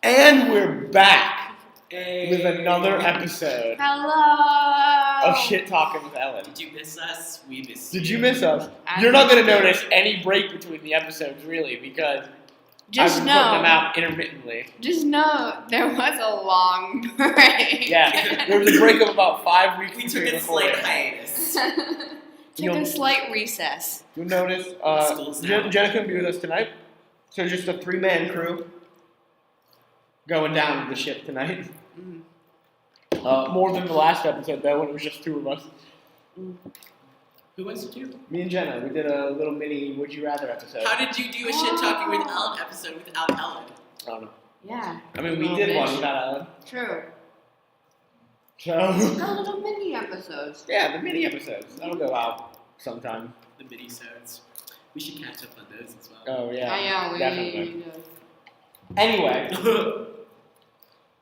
And we're back with another episode Hello. of Shit Talkin with Ellen. Did you miss us? We missed you. Did you miss us? You're not going to notice any break between the episodes, really, because Just I've been know. putting them out intermittently. Just know there was a long break. Yeah, there was a break of about 5 weeks. We took a slight hiatus. Took a slight recess. You'll notice Jenna couldn't be with us tonight, so just a 3-man crew going down the ship tonight. More than the last episode, though, when it was just 2 of us. Who was it you? Me and Jenna, we did a little mini Would You Rather episode. How did you do a Shit Talking with Ellen episode without Ellen? I don't know. Yeah. I mean, we did one without Ellen. True. So. A little mini episodes. Yeah, the mini episodes. That'll go out sometime. The mini-sodes. We should catch up on those as well. Oh, yeah. I know, definitely. Anyway,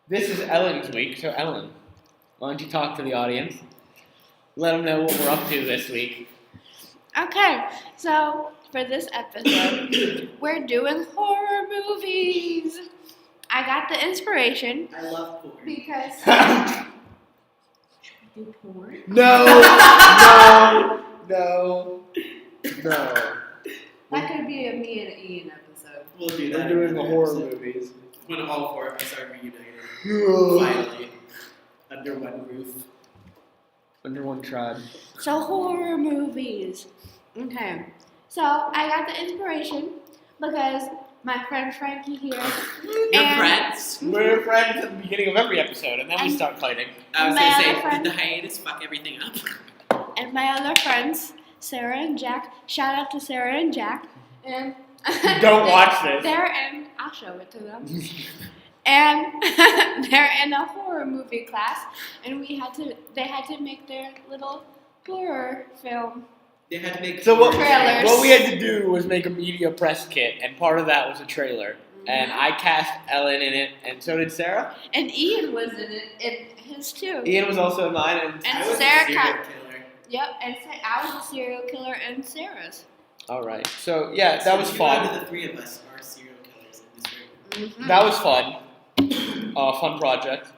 this is Ellen's week, so Ellen, why don't you talk to the audience? Let them know what we're up to this week. Okay, so for this episode, we're doing horror movies. I got the inspiration I love porn. because. Should we do porn? No. That could be a me and Ian episode. We'll do We're that. doing in the another horror episode. movies. When all 4 of us are reunited. Finally. Under one roof. Under one tribe. So horror movies. Okay. So I got the inspiration because my friend Frankie here. Your and friends? We're friends at the beginning of every episode, and then we start fighting. I was My going to other say, friend- did the hiatus fuck everything up? And my other friends, Sarah and Jack. Shout out to Sarah and Jack. And Don't watch this. They're in. I'll show it to them. And they're in a horror movie class, and they had to make their little horror film. They had to make So what Trailers. we had to do was make a media press kit, and part of that was a trailer. And I cast Ellen in it, and so did Sarah. And Ian was in it, in his too. Ian was also in mine, and And I was Sarah a serial cut- killer. Yep, and I was a serial killer in Sarah's. all right. So yeah, that So was 2 fun. out of the 3 of us are serial killers in this room. That was fun. Fun project.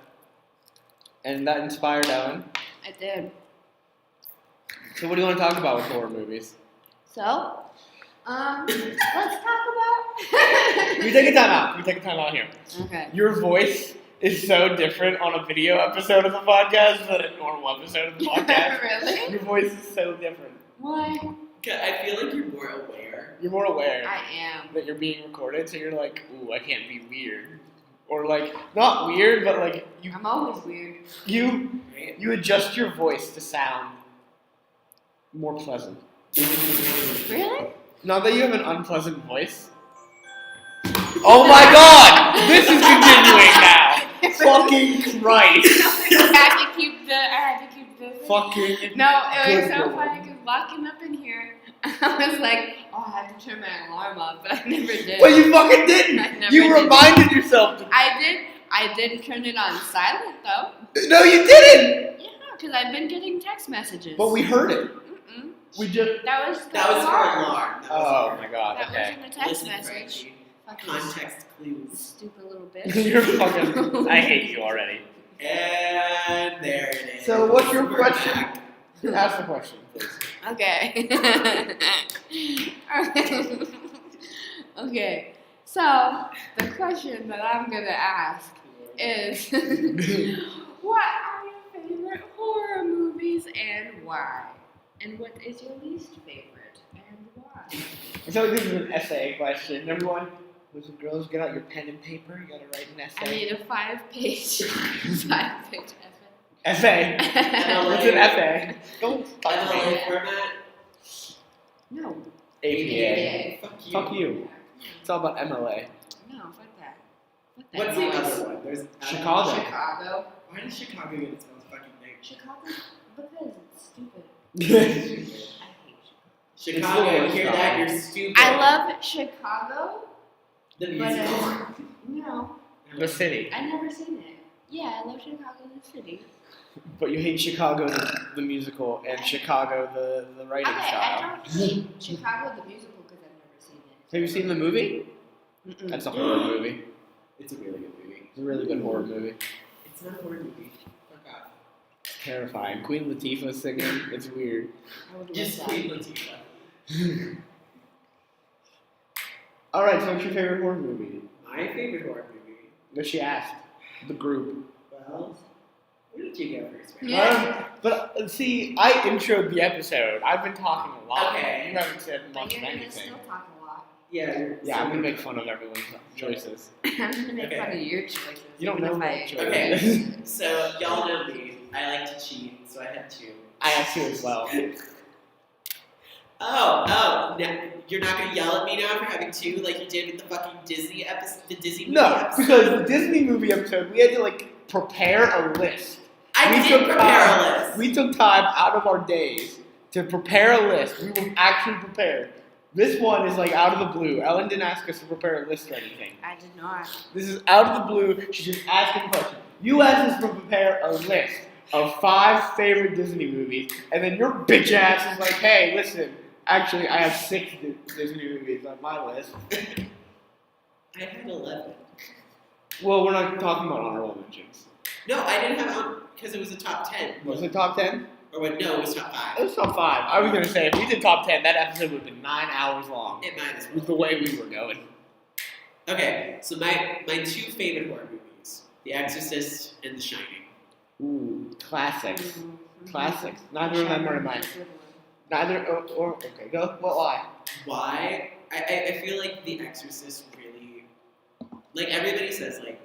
And that inspired Ellen. I did. So what do you want to talk about with horror movies? So, let's talk about. We take a time out. We take a time out here. Okay. Your voice is so different on a video episode of the podcast than a normal episode of the podcast. Really? Your voice is so different. Why? I feel like you're more aware. You're more aware I am. that you're being recorded, so you're like, ooh, I can't be weird. Or like, not weird, but like, I'm always weird. you Right? you adjust your voice to sound more pleasant. Really? Not that you have an unpleasant voice. Oh my god! This is continuing now! Fucking Christ! I had to keep the. Fucking No, it was good so lord. funny because walking up in here, I was like, oh, I have to turn my alarm off, but I never did. Well, you fucking I didn't! never You did. reminded yourself to. I did turn it on silent though. No, you didn't! Yeah, because I've been getting text messages. But we heard it. Mm-mm. We just. That was That was her alarm. alarm. That was Oh her. my god, That okay. wasn't a text Listen, message. Frankie. Fucking Context clues. stupid little bitch. You're fucking. I hate you already. And there it is. So, what's your We're question? back. Ask the question, please. Okay. Okay. So the question that I'm gonna ask is, what are your favorite horror movies and why? And what is your least favorite and why? So this is an essay question. Everyone, boys and girls, get out your pen and paper. You gotta write an essay. I need a 5-page essay. Essay. What's an essay? Don't talk to me. MLA format? No. APA. Fuck you. Fuck you. It's all about MLA. No, fuck that. Fuck that What's the noise. other one? There's Chicago. Chicago. Why does Chicago get its own fucking name? Chicago? Because it's stupid. the I hate Chicago. Chicago, It's the you hear worst that? song. You're stupid. I love Chicago, the but musical. no, city. I've never seen it. Yeah, I love Chicago, the city. But you hate Chicago, the musical, and Chicago, the writing Okay, style. I don't hate Chicago, the musical, because I've never seen it. Have you seen the movie? Mm-mm. That's a horror movie. It's a really good movie. It's a really good horror movie. It's not a horror movie. Fuck off. Terrifying. Queen Latifah singing. It's weird. I would Just love Queen that. Latifah. All right. So, what's your favorite horror movie? My favorite horror movie. No, she asked. The group. Well, where did you go first? Frank? Yeah. But see, I introed the episode. I've been talking a lot. Okay. You haven't said But much you're of gonna anything. still talk a lot. Yeah. Yeah, I'm gonna make fun of everyone's choices. I'm gonna make Okay. fun of your choices. You don't even know if my I choices. Okay. So y'all know me. I like to cheat, so I had two. I have two as well. Oh, now, you're not gonna yell at me now for having two like you did with the fucking Disney episode, the Disney movie No, episode? because the Disney movie episode, we had to like prepare a list. I we did took prepare time- a list. We took time out of our days to prepare a list. We were actually prepared. This one is like out of the blue. Ellen didn't ask us to prepare a list or anything. I did not. This is out of the blue. She's just asking questions. You asked us to prepare a list of 5 favorite Disney movies, and then your bitch ass is like, hey, listen, actually, I have 6 Disney movies on my list. I had 11. Well, we're not talking about honorable mentions. No, I didn't have on because it was a top 10. Was it top 10? Or what? No, it was top It 5. was top 5. I was going to say, if we did top 10, that episode would have been 9 hours long. It might as well. With the way we were going. Okay, so my 2 favorite horror movies: The Exorcist and The Shining. Ooh, classics. Mhm. Classics. Neither of them are in mine. Neither, okay, go. Why? Why? I feel like The Exorcist really, like everybody says, like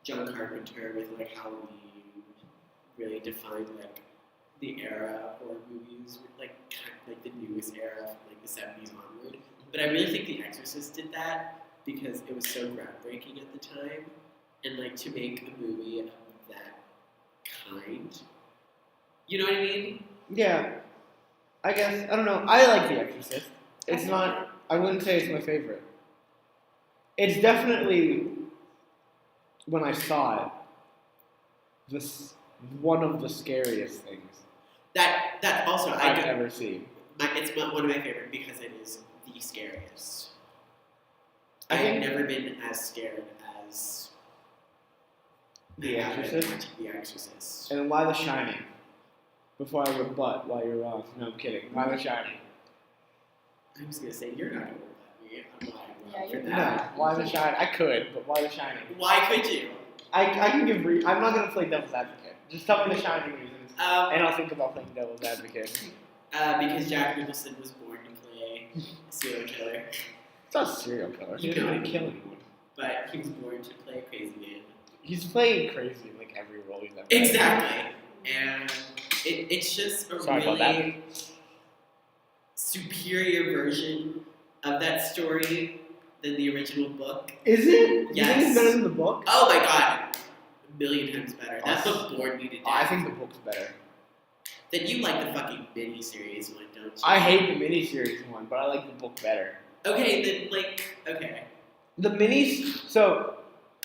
John Carpenter with like Halloween really defined like the era of horror movies, like kind of like the newest era, from like the 70s onward. But I really think The Exorcist did that because it was so groundbreaking at the time, and like to make a movie of that kind. You know what I mean? Yeah. I guess, I don't know. I like The Exorcist. It's not, I wouldn't say it's my favorite. It's definitely, when I saw it, this one of the scariest things That also I've ever seen. It's one of my favorite because it is the scariest. I I have think- never been as scared as The I have been Exorcist? watching The Exorcist. And why The Shining? Before I rebut while you're wrong. No, I'm kidding. Why The Shining? I was gonna say you're not gonna let me. I'm lying Yeah, for you're No, that. why The Shining? I could, but why The Shining? Why could you? I can give I'm not going to play devil's advocate. Just tell me The Shining reasons, and I'll think about playing devil's advocate. Because Jack Nicholson was born to play a serial killer, It's not a serial killer. He didn't even kill anyone. but he was born to play a crazy man. He's playing crazy in like every role he's ever played. Exactly. And it's just a Sorry about that. really superior version of that story than the original book. Is it? You think Yes. it's better than the book? Oh my god, a million times better. That book bored me to death. Oh, I think the book's better. Then you like the fucking mini-series one, don't you? I hate the miniseries one, but I like the book better. Okay, then like, okay. The minis, so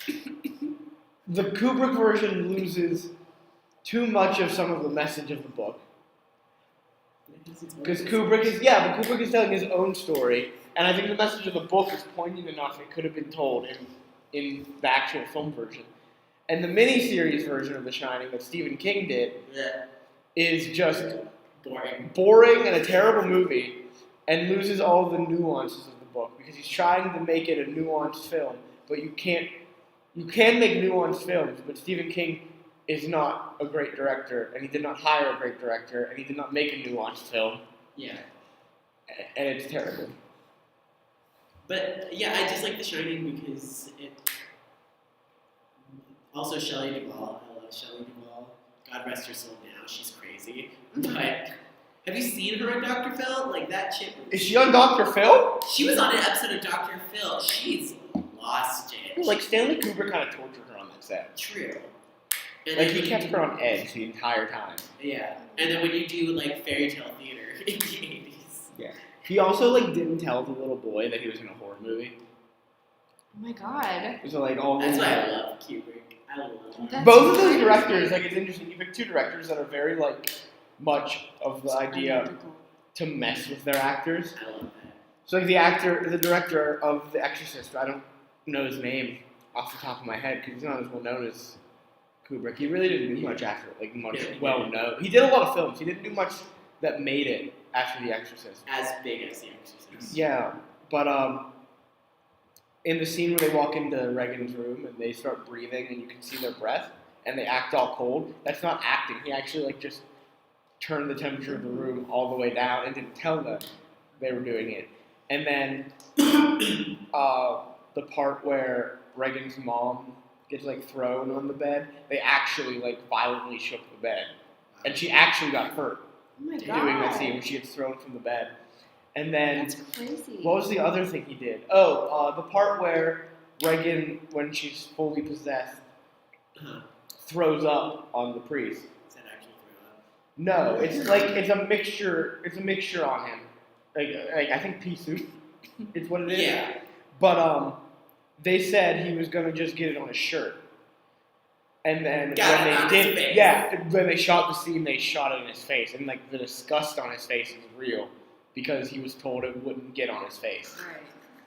the Kubrick version loses too much of some of the message of the book. Because Kubrick is telling his own story, and I think the message of the book is poignant enough it could have been told in the actual film version. And the miniseries version of The Shining that Stephen King did Yeah, is just boring. and a terrible movie, and loses all the nuances of the book because he's trying to make it a nuanced film, but you can make nuanced films, but Stephen King is not a great director, and he did not hire a great director, and he did not make a nuanced film, Yeah. and it's terrible. But yeah, I just like The Shining because it. Also, Shelley Duvall. I love Shelley Duvall. God rest her soul now. She's crazy. But have you seen her on Dr. Phil? Like that chick. Is she on Dr. Phil? She was on an episode of Dr. Phil. She's lost it. Like Stanley Kubrick kind of tortured her on that set. True. And Like then he when kept you- her on edge the entire time. Yeah. And then when you do like fairy tale theater in the 80s. He also like didn't tell the little boy that he was in a horror movie. Oh my god. So like all That's these- why I love Kubrick. I love him. That's both of those crazy. directors, like it's interesting. You pick 2 directors that are very like much of the idea Identical. to mess with their actors. I love that. So like the director of The Exorcist, I don't know his name. off the top of my head because he's not as well known as Kubrick. He really didn't do much after, like much well known. He did a lot of films. He didn't do much that made it after The Exorcist. As big as The Exorcist. Yeah, but in the scene where they walk into Regan's room and they start breathing and you can see their breath and they act all cold, that's not acting. He actually like just turned the temperature of the room all the way down and didn't tell them they were doing it. And then the part where Regan's mom gets like thrown on the bed, they actually like violently shook the bed, and she actually got hurt doing that scene when she gets thrown from the bed. And then That's crazy. what was the other thing he did? Oh, the part where Regan, when she's fully possessed, throws up on the priest. Is that actually throw up? No, it's like it's a mixture. It's a mixture on him. Like I think pea soup is what it is. Yeah. But they said he was gonna just get it on his shirt. And then when they shot the scene, they shot it in his face, and like the disgust on his face is real because he was told it wouldn't get on his face. Right.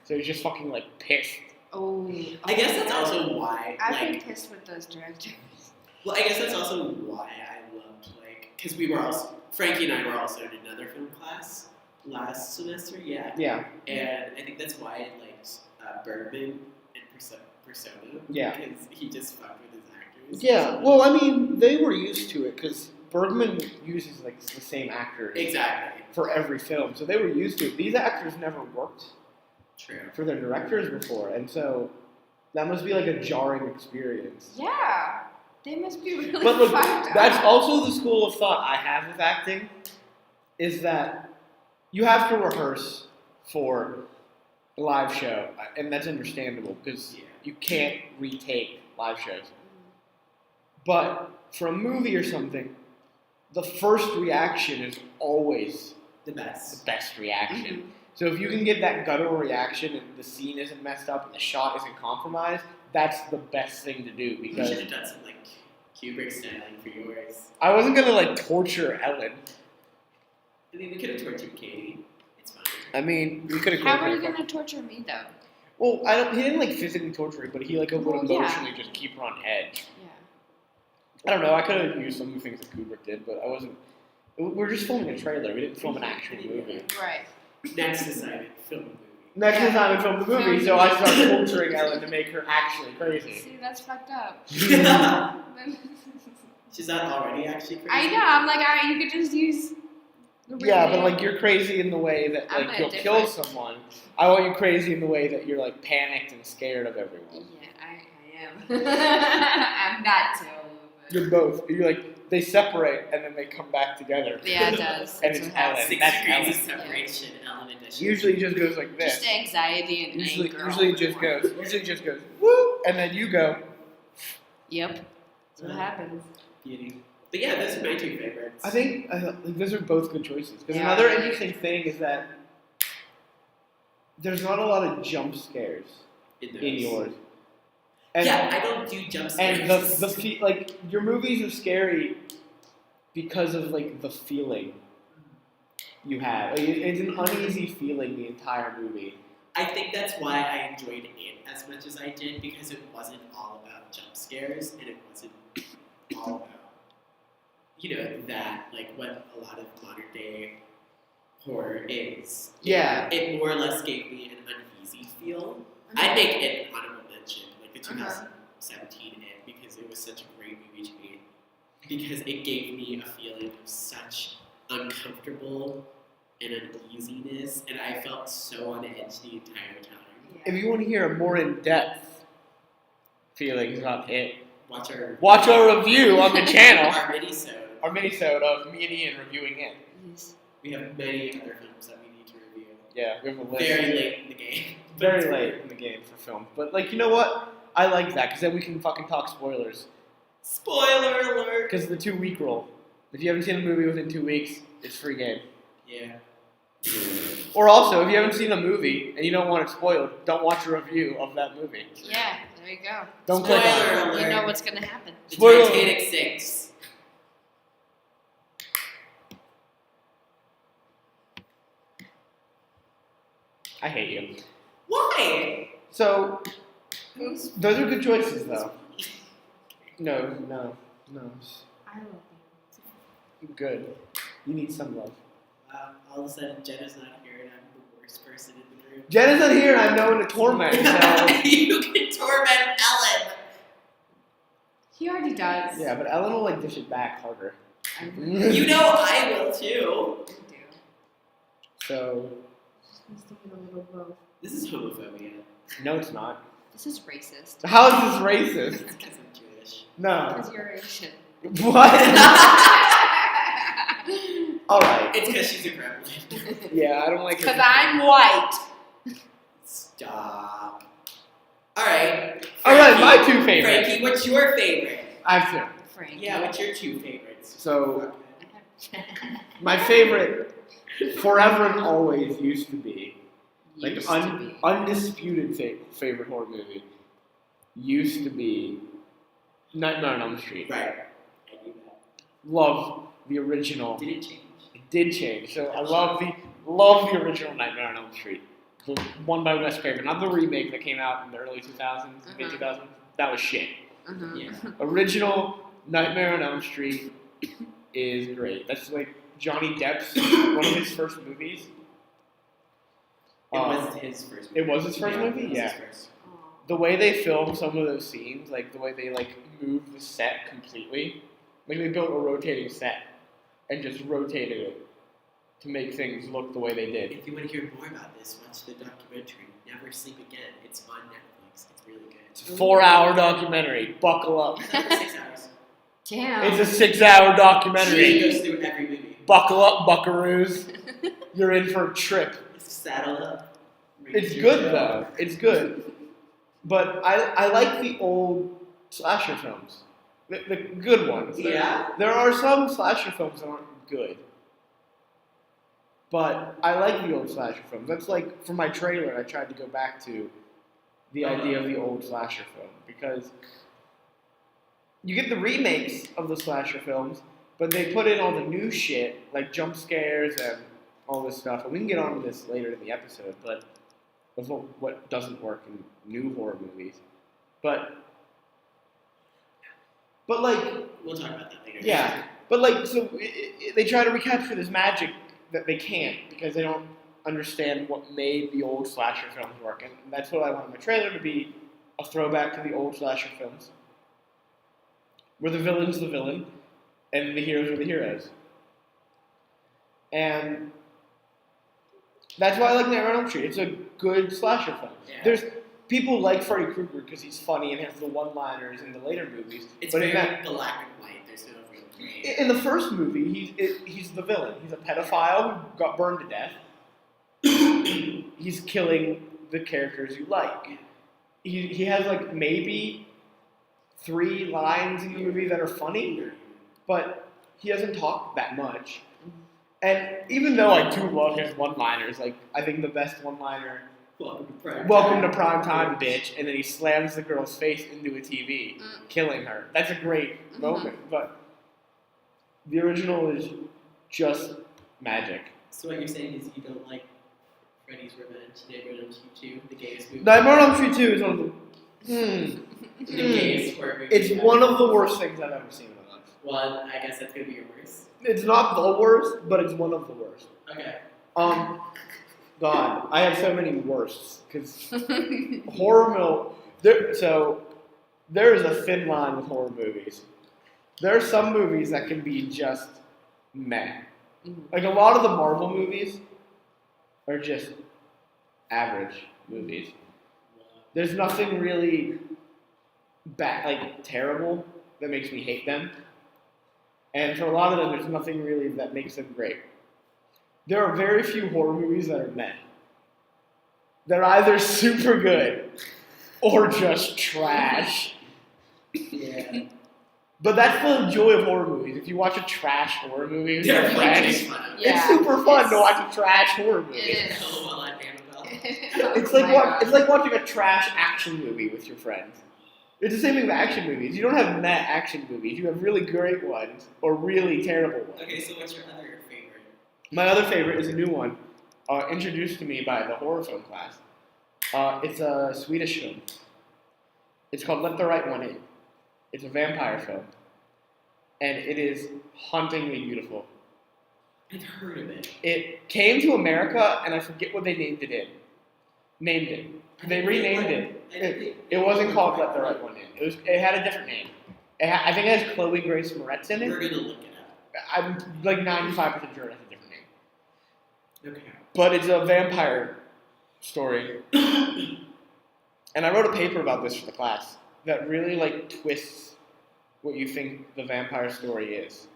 So he's just fucking like pissed. Oh. I guess that's also why. I've been pissed with those directors. Well, I guess that's also why I loved because we were also Frankie and I were also in another film class last semester. Yeah. Yeah. And I think that's why I liked Bergman and Persona. Yeah. Because he just fucked with his actors. Yeah. Well, I mean, they were used to it because Bergman uses like the same actors Exactly. for every film, so they were used to it. These actors never worked True. for their directors before, and so that must be like a jarring experience. Yeah. They must be really But look, fucked up. that's also the school of thought I have with acting, is that you have to rehearse for a live show, and that's understandable because you can't retake live shows. But for a movie or something, the first reaction is always The the best. best reaction. Mhm. So if you can get that guttural reaction and the scene isn't messed up and the shot isn't compromised, that's the best thing to do You because should have done some Kubrick styling for yours. I wasn't gonna like torture Ellen. I mean, we could have tortured Katie. It's fine. I mean, we could have. How are you gonna torture me though? Well, I don't. He didn't like physically torture her, but he like would Well, yeah. emotionally just keep her on edge. Yeah. I don't know. I could have used some of the things that Kubrick did, but I wasn't. We're just filming a trailer. We didn't film an actual movie. Right. Next assignment, film a movie. Next Yeah. time we film the movie, so I start torturing Ellen to make her actually crazy. See, that's fucked up. She's not already actually crazy. I know. I'm like, you could just use. The real Yeah, but name. like you're crazy in the way that I'm like a you'll kill different- someone. I want you crazy in the way that you're like panicked and scared of everyone. Yeah, I am. I'm not too. But... You're both. You're like they separate and then they come back together. Yeah, it does. And That's it's what happens. Ellen. 6 That's degrees of Ellen. separation, Ellen edition. Usually it just goes like this. Just anxiety and Usually anger. it just goes woo, and then you go. Yep. That's what happens. Beauty. But yeah, those are my two favorites. I think like, those are both good choices. Because Yeah. another interesting thing is that there's not a lot of jump scares in in yours. And, yeah, I don't do jump scares. and like your movies are scary because of like the feeling you have. Like, it's an uneasy feeling the entire movie. I think that's why I enjoyed it as much as I did, because it wasn't all about jump scares, and it wasn't all about, that, like what a lot of modern day horror is. Yeah. It more or less gave me an uneasy feel. I'd make it an honorable mention, like the 2017 It, because it was such a great movie to me. Because it gave me a feeling of such uncomfortable and uneasiness, and I felt so on edge the entire time. If you want to hear a more in-depth feelings about it, Watch our review on the channel. Our mini-sode. Our mini-sode of me and Ian reviewing it. Yes. We have many other films that we need to review. Yeah, we have a list. Very late in the game. Very late in the game for film. But, like, you know what? I like that, because then we can fucking talk spoilers. Spoiler alert! Because the 2-week rule. If you haven't seen a movie within 2 weeks, it's free game. Yeah. Or also, if you haven't seen a movie and you don't want it spoiled, don't watch a review of that movie. Yeah, there you go. Don't click on it. Spoiler alert. You know what's gonna happen. The Spoiler. Titanic sinks. I hate you. Why? So, Who's Those are good choices, though. No. I love Good. You need some love. Wow, all of a sudden Jenna's not here and I'm the worst person in the group. Jenna's not here, and I'm known to torment. So. You can torment Ellen. He already does. Yeah, but Ellen will like dish it back harder. I You know I will too. do. So Just needs to get a little both. This is homophobia. no, it's not. This is racist. How is this racist? It's because I'm Jewish. No. Because you're Asian. What? All right. It's because she's a gremlin. Yeah, I don't like. Because I'm white. Stop. Alright. All right, my two favorites. Frankie, what's your favorite? I have two. Frankie. Yeah, what's your two favorites? So my favorite, forever and always, used to be like Used to be. undisputed favorite horror movie. Used to be Nightmare on Elm Street. Right. I knew that. Love the original. Did it change? It did change. So I love the original Nightmare on Elm Street. The one by Wes Craven, not the remake that came out in the early 2000s, mid 2000s. That was shit. Uh-huh. Yeah. Original Nightmare on Elm Street is great. That's like Johnny Depp's one of his first movies. It was his first movie. It was his first movie? It was Yeah. his first. Aw. The way they filmed some of those scenes, like the way they like moved the set completely, like they built a rotating set and just rotated it to make things look the way they did. If you want to hear more about this, watch the documentary Never Sleep Again. It's on Netflix. It's really good. It's a 4-hour documentary. Buckle up. It's not 6 hours. Damn. It's a 6-hour She documentary. goes through every movie. Buckle up, buckaroos. You're in for a trip. Saddle up. It's good though. It's good. But I like the old slasher films. The good ones. Yeah? There are some slasher films that aren't good. But I like the old slasher films. That's like, for my trailer, I tried to go back to the idea of the old slasher film. Because you get the remakes of the slasher films, but they put in all the new shit, like jump scares and all this stuff. And we can get on to this later in the episode, but of what doesn't work in new horror movies. But like, We'll talk about that later. yeah. But like, so they try to recapture this magic that they can't because they don't understand what made the old slasher films work. And that's what I want my trailer to be, a throwback to the old slasher films. Where the villain's the villain, and the heroes are the heroes. And that's why I like Nightmare on Elm Street. It's a good slasher film. Yeah. There's people like Freddy Krueger because he's funny and has the one-liners in the later movies. It's but very in that, black and white. There's no real gray. in the first movie, he's the villain. He's a pedophile who got burned to death. He's killing the characters you like. He has like maybe 3 lines in the movie that are funny, but he doesn't talk that much. And even though I do love his one-liners, like I think the best one-liner, "Welcome to prime time, bitch," and then he slams the girl's face into a TV, killing her. That's a great moment, but the original is just magic. So what you're saying is you don't like Freddy's Revenge, Nightmare on Elm Street 2, the gayest movie? Nightmare on Elm Street 2 is one of the... The gayest horror movie. It's one of the worst things I've ever seen in my life. Well, I guess that's gonna be your worst. It's not the worst, but it's one of the worst. Okay. God, I have so many worsts because horror there is a thin line with horror movies. There are some movies that can be just meh. Like a lot of the Marvel movies are just average movies. There's nothing really bad, like terrible, that makes me hate them. And for a lot of them, there's nothing really that makes them great. There are very few horror movies that are meh. They're either super good or just trash. Yeah. But that's the joy of horror movies. If you watch a trash horror movie with your They're friends, fun. Yeah. it's super fun to watch a trash horror movie. It is. LOL at Annabelle. It's like watching a trash action movie with your friends. It's the same thing with action movies. You don't have meh action movies. You have really great ones or really terrible ones. Okay, so what's your other favorite? My other favorite is a new one, introduced to me by the horror film class. It's a Swedish film. It's called Let the Right One In. It's a vampire film. And it is hauntingly beautiful. I've heard of it. It came to America, and I forget what they named it in. They renamed it. It wasn't called Let the Right One In. It had a different name. I think it has Chloe Grace Moretz in it. We're gonna look it up. I'm like 95% sure it has a different name. Okay. But it's a vampire story. And I wrote a paper about this for the class that really like twists what you think the vampire story is.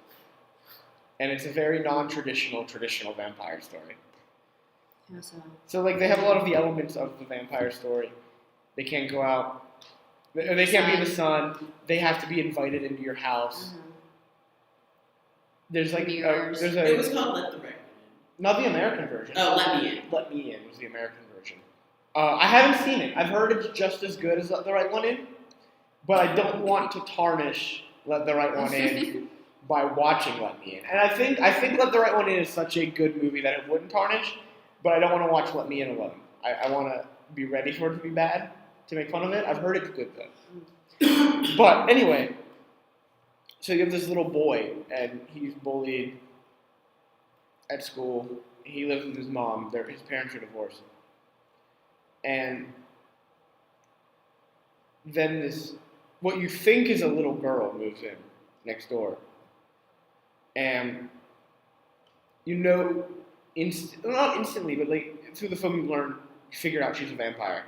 And it's a very non-traditional, traditional vampire story. How so? So like they have a lot of the elements of the vampire story. They can't go out. They can't be in the sun. They have to be invited into your house. Uh-huh. There's like Mirrors. there's It was a called Let the Right One not the American version. In. Oh, Let Me In. Let Me In was the American version. I haven't seen it. I've heard it's just as good as Let the Right One In, but I don't want to tarnish Let the Right One In by watching Let Me In. And I think Let the Right One In is such a good movie that it wouldn't tarnish, but I don't want to watch Let Me In alone. I want to be ready for it to be bad, to make fun of it. I've heard it's good though. But anyway, so you have this little boy, and he's bullied at school. He lives with his mom. His parents are divorced. And then what you think is a little girl moves in next door. And you know, not instantly, but like through the film you figure out she's a vampire.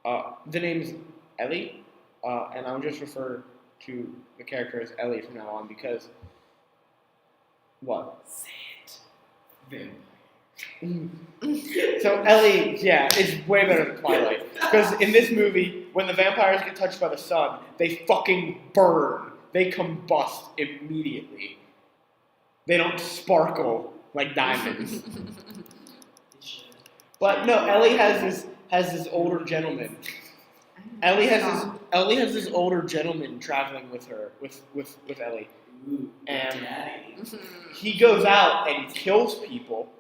The name is Ellie, and I'll just refer to the character as Ellie from now on because what? Say it. Vampire. So Ellie, yeah, it's way better than Twilight. Because in this movie, when the vampires get touched by the sun, they fucking burn. They combust immediately. They don't sparkle like diamonds. But no, Ellie has this older gentleman. Ellie has this older gentleman traveling with her, with Ellie. Ooh, And daddy. he goes out and kills people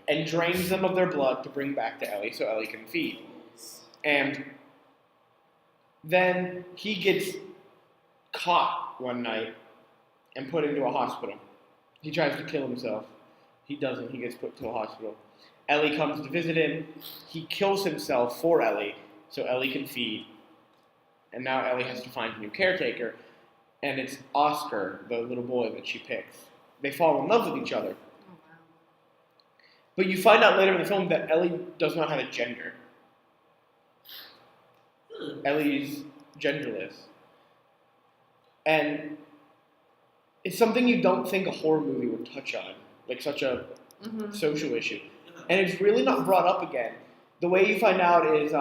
and drains them of their blood to bring back to Ellie so Ellie can feed. And then he gets caught one night and put into a hospital. He tries to kill himself. He doesn't. He gets put to a hospital. Ellie comes to visit him. He kills himself for Ellie so Ellie can feed. And now Ellie has to find a new caretaker. And it's Oscar, the little boy that she picks. They fall in love with each other. Oh, wow. But you find out later in the film that Ellie does not have a gender. Ellie's genderless. And it's something you don't think a horror movie would touch on, like such a social issue. And it's really not brought up again. The way you find out is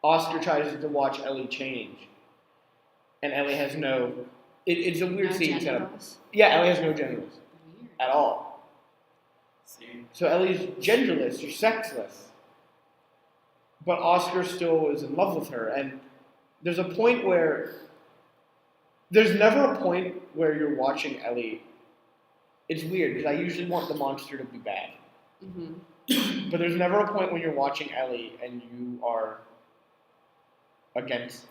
Oscar tries to watch Ellie change. And Ellie has no... It's a weird scene set up. Yeah, Ellie has no genitals. Weird. At all. Same. So Ellie's genderless, she's sexless. But Oscar still is in love with her, and there's a point where... There's never a point where you're watching Ellie... It's weird, because I usually want the monster to be bad. Mm-hmm. But there's never a point when you're watching Ellie and you are against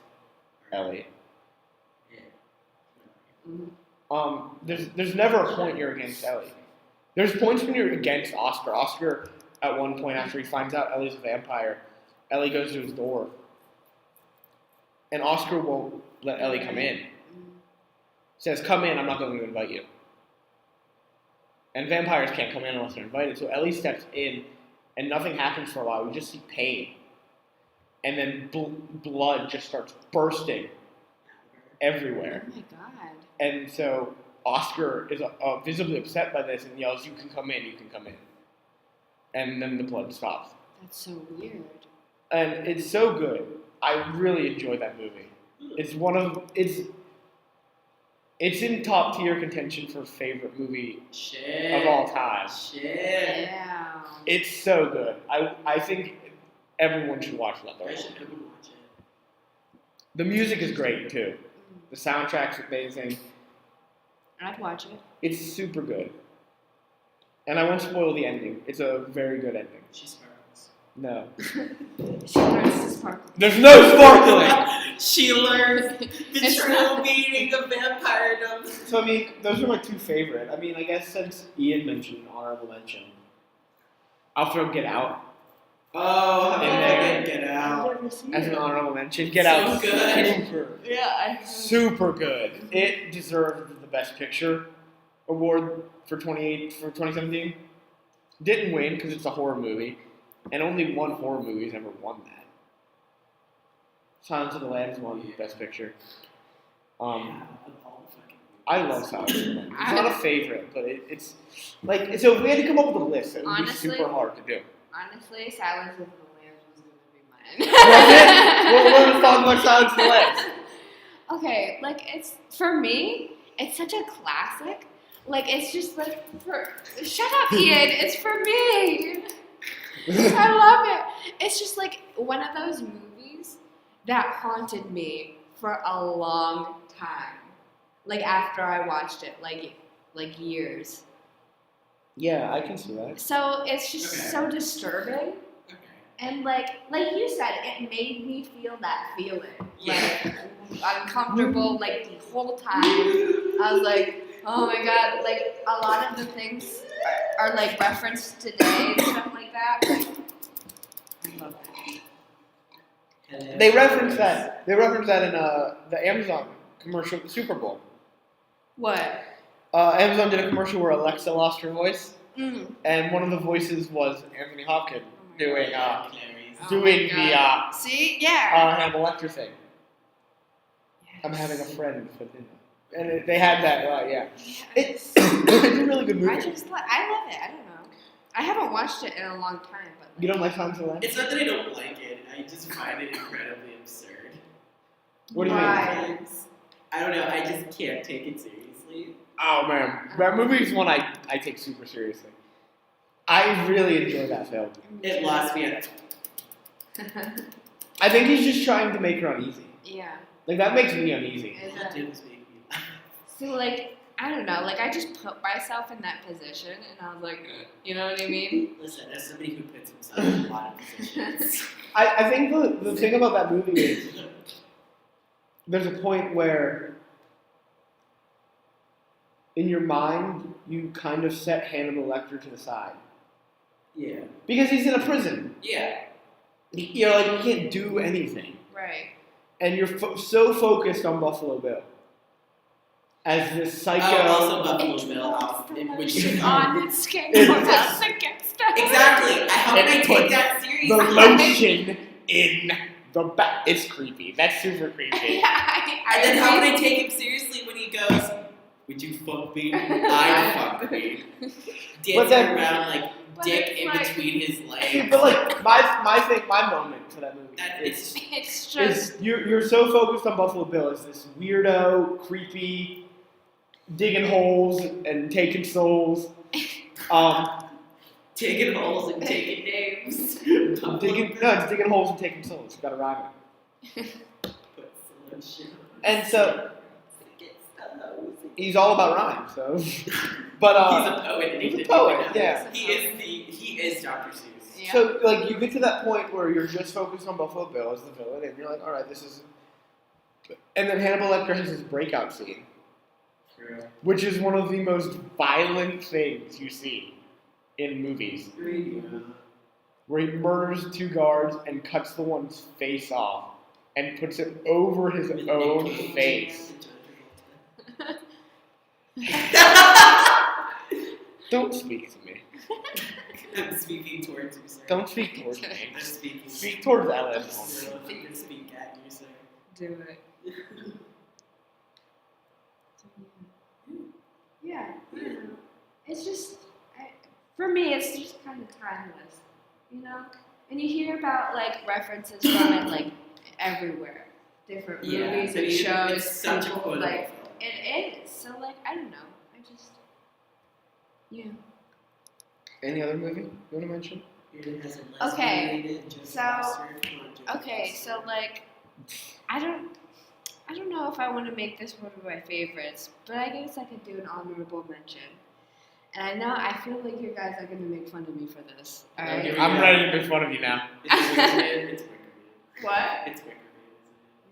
Ellie. Mm-hmm. There's never a point you're against Ellie. There's points when you're against Oscar. Oscar, at one point after he finds out Ellie's a vampire, Ellie goes to his door. And Oscar won't let Ellie come in. Says, come in, I'm not going to invite you. And vampires can't come in unless they're invited. So Ellie steps in, and nothing happens for a while. We just see pain. And then blood just starts bursting everywhere. Oh my god. And so Oscar is visibly upset by this and yells, you can come in, you can come in. And then the blood stops. That's so weird. And it's so good. I really enjoyed that movie. It's in top tier contention for favorite movie Shit. of all time. Shit. Yeah. It's so good. I think everyone should watch that. I should never watch it. The music is great too. The soundtrack's amazing. I'd watch it. It's super good. And I won't spoil the ending. It's a very good ending. She sparkles. No. She learns to sparkle. There's no sparkling! She learns the It's true not- meaning of vampiredom. So, I mean, those are my two favorite. I mean, I guess since Ian mentioned honorable mention, I'll throw Get Out Oh, how In did there. I get I've out? never seen as an it. honorable mention. Get So Out good. super, Yeah, super good. It deserved the Best Picture award for 2017. Didn't win because it's a horror movie, and only one horror movie's ever won that. Silence of the Lambs won Best Picture. Yeah, of all the fucking I movies. love Silence of the Lambs. It's not a favorite, but it's like so. If we had to come up with a list, it would Honestly- be super hard to do. honestly, Silence of the Lambs was gonna be Was mine. it? Well, let's talk about Silence of the Lambs. Okay, like it's for me, it's such a classic. Like it's just like shut up, Ian. It's for me. I love it. It's just like one of those movies that haunted me for a long time. Like after I watched it, like years. Yeah, I can see that. So it's just Okay. so disturbing. Okay. And like you said, it made me feel that feeling. Yeah. Like uncomfortable like the whole time. I was like, oh my god, like a lot of the things are like referenced today and stuff like that. I love that. They reference that. They reference that in the Amazon commercial, the Super Bowl. What? Amazon did a commercial where Alexa lost her voice, Mm. and one of the voices was Anthony Hopkins doing Clarice. Oh doing my the God. See? Yeah. Hannibal Lecter thing. I'm having a friend for dinner, and they had that. Yeah, it's it's a really good movie. I love it. I don't know. I haven't watched it in a long time, but You don't like Silence of the Lambs? It's not that I don't like it. I just find it incredibly absurd. What do you mean? Why? I don't know. I just can't take it seriously. Oh man, that movie is one I take super seriously. I really enjoy that film. It lost me at. I think he's just trying to make her uneasy. Yeah. Like that makes me uneasy. Is That that- did make me laugh. So like I don't know, like I just put myself in that position and I was like, you know what I mean? Listen, as somebody who puts himself in a lot of positions. I think the thing about that movie is there's a point where in your mind you kind of set Hannibal Lecter to the side Yeah. because he's in a prison. Yeah. You're like you can't do anything, Right. and you're so focused on Buffalo Bill as this psycho. Also Buffalo Bill off, which Lotion is on its skin It's- or else it gets stuck. Exactly. How can I It take puts that seriously? the lotion in the back. It's creepy. That's super creepy. And then how can I take him seriously when he goes, would you fuck me? I fuck me. Dancing then- around like But dick it's in like- between his legs. But like my moment for that movie It's It's just is you're so focused on Buffalo Bill as this weirdo, creepy, digging holes and taking souls. taking holes and taking names. It's digging holes and taking souls. You gotta rhyme it. Put solution. And so he's all about rhyme. So, but he's a poet and he he's a didn't poet, even know. yeah. He is Dr. Seuss. Yeah. So like you get to that point where you're just focused on Buffalo Bill as the villain, and you're like, all right, this is. And then Hannibal Lecter has his breakout scene, True. which is one of the most violent things you see in movies, where he murders two guards and cuts the one's face off and puts it over his own face. Don't speak to me. I'm speaking towards you, sir. Don't speak towards me. I'm speaking. Speak towards Ellen. I can speak at you, sir. do it. Yeah. I don't know. It's just for me, it's just kind of timeless, you know. And you hear about like references from it like everywhere, different movies I and mean, shows. It's such a people, quotable like film. it is. So like I don't know. I just yeah. Any other movie you want to mention? It has a Okay, lesbian-related Jodie so- Foster. Come on, Jodie Okay, Foster. so like, I don't know if I want to make this one of my favorites, but I guess I could do an honorable mention. And I know, I feel like you guys are gonna make fun of me for this. All right. Okay. I'm ready to make fun of you now. It's Wicker Man. It's Wicker Man. What? It's Wicker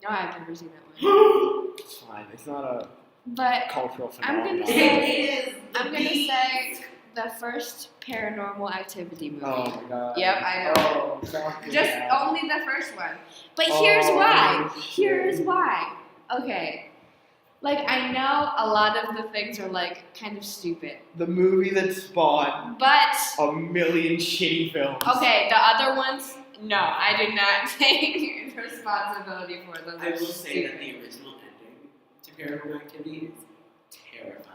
No, I've never seen that one. It's fine. It's not a But cultural I'm phenomenon. gonna Man. say, It is. I'm gonna say the first Paranormal Activity movie. Oh my god. Yep, I know. Oh, fuck Just yeah. only the first one. But here's why. shit. Here's why. Okay. Like, I know a lot of the things are, like, kind of stupid. The movie that spawned But, a million shitty films. okay, the other ones, no, I do not take responsibility for them. I will say that the original ending to Paranormal Activity is terrifying.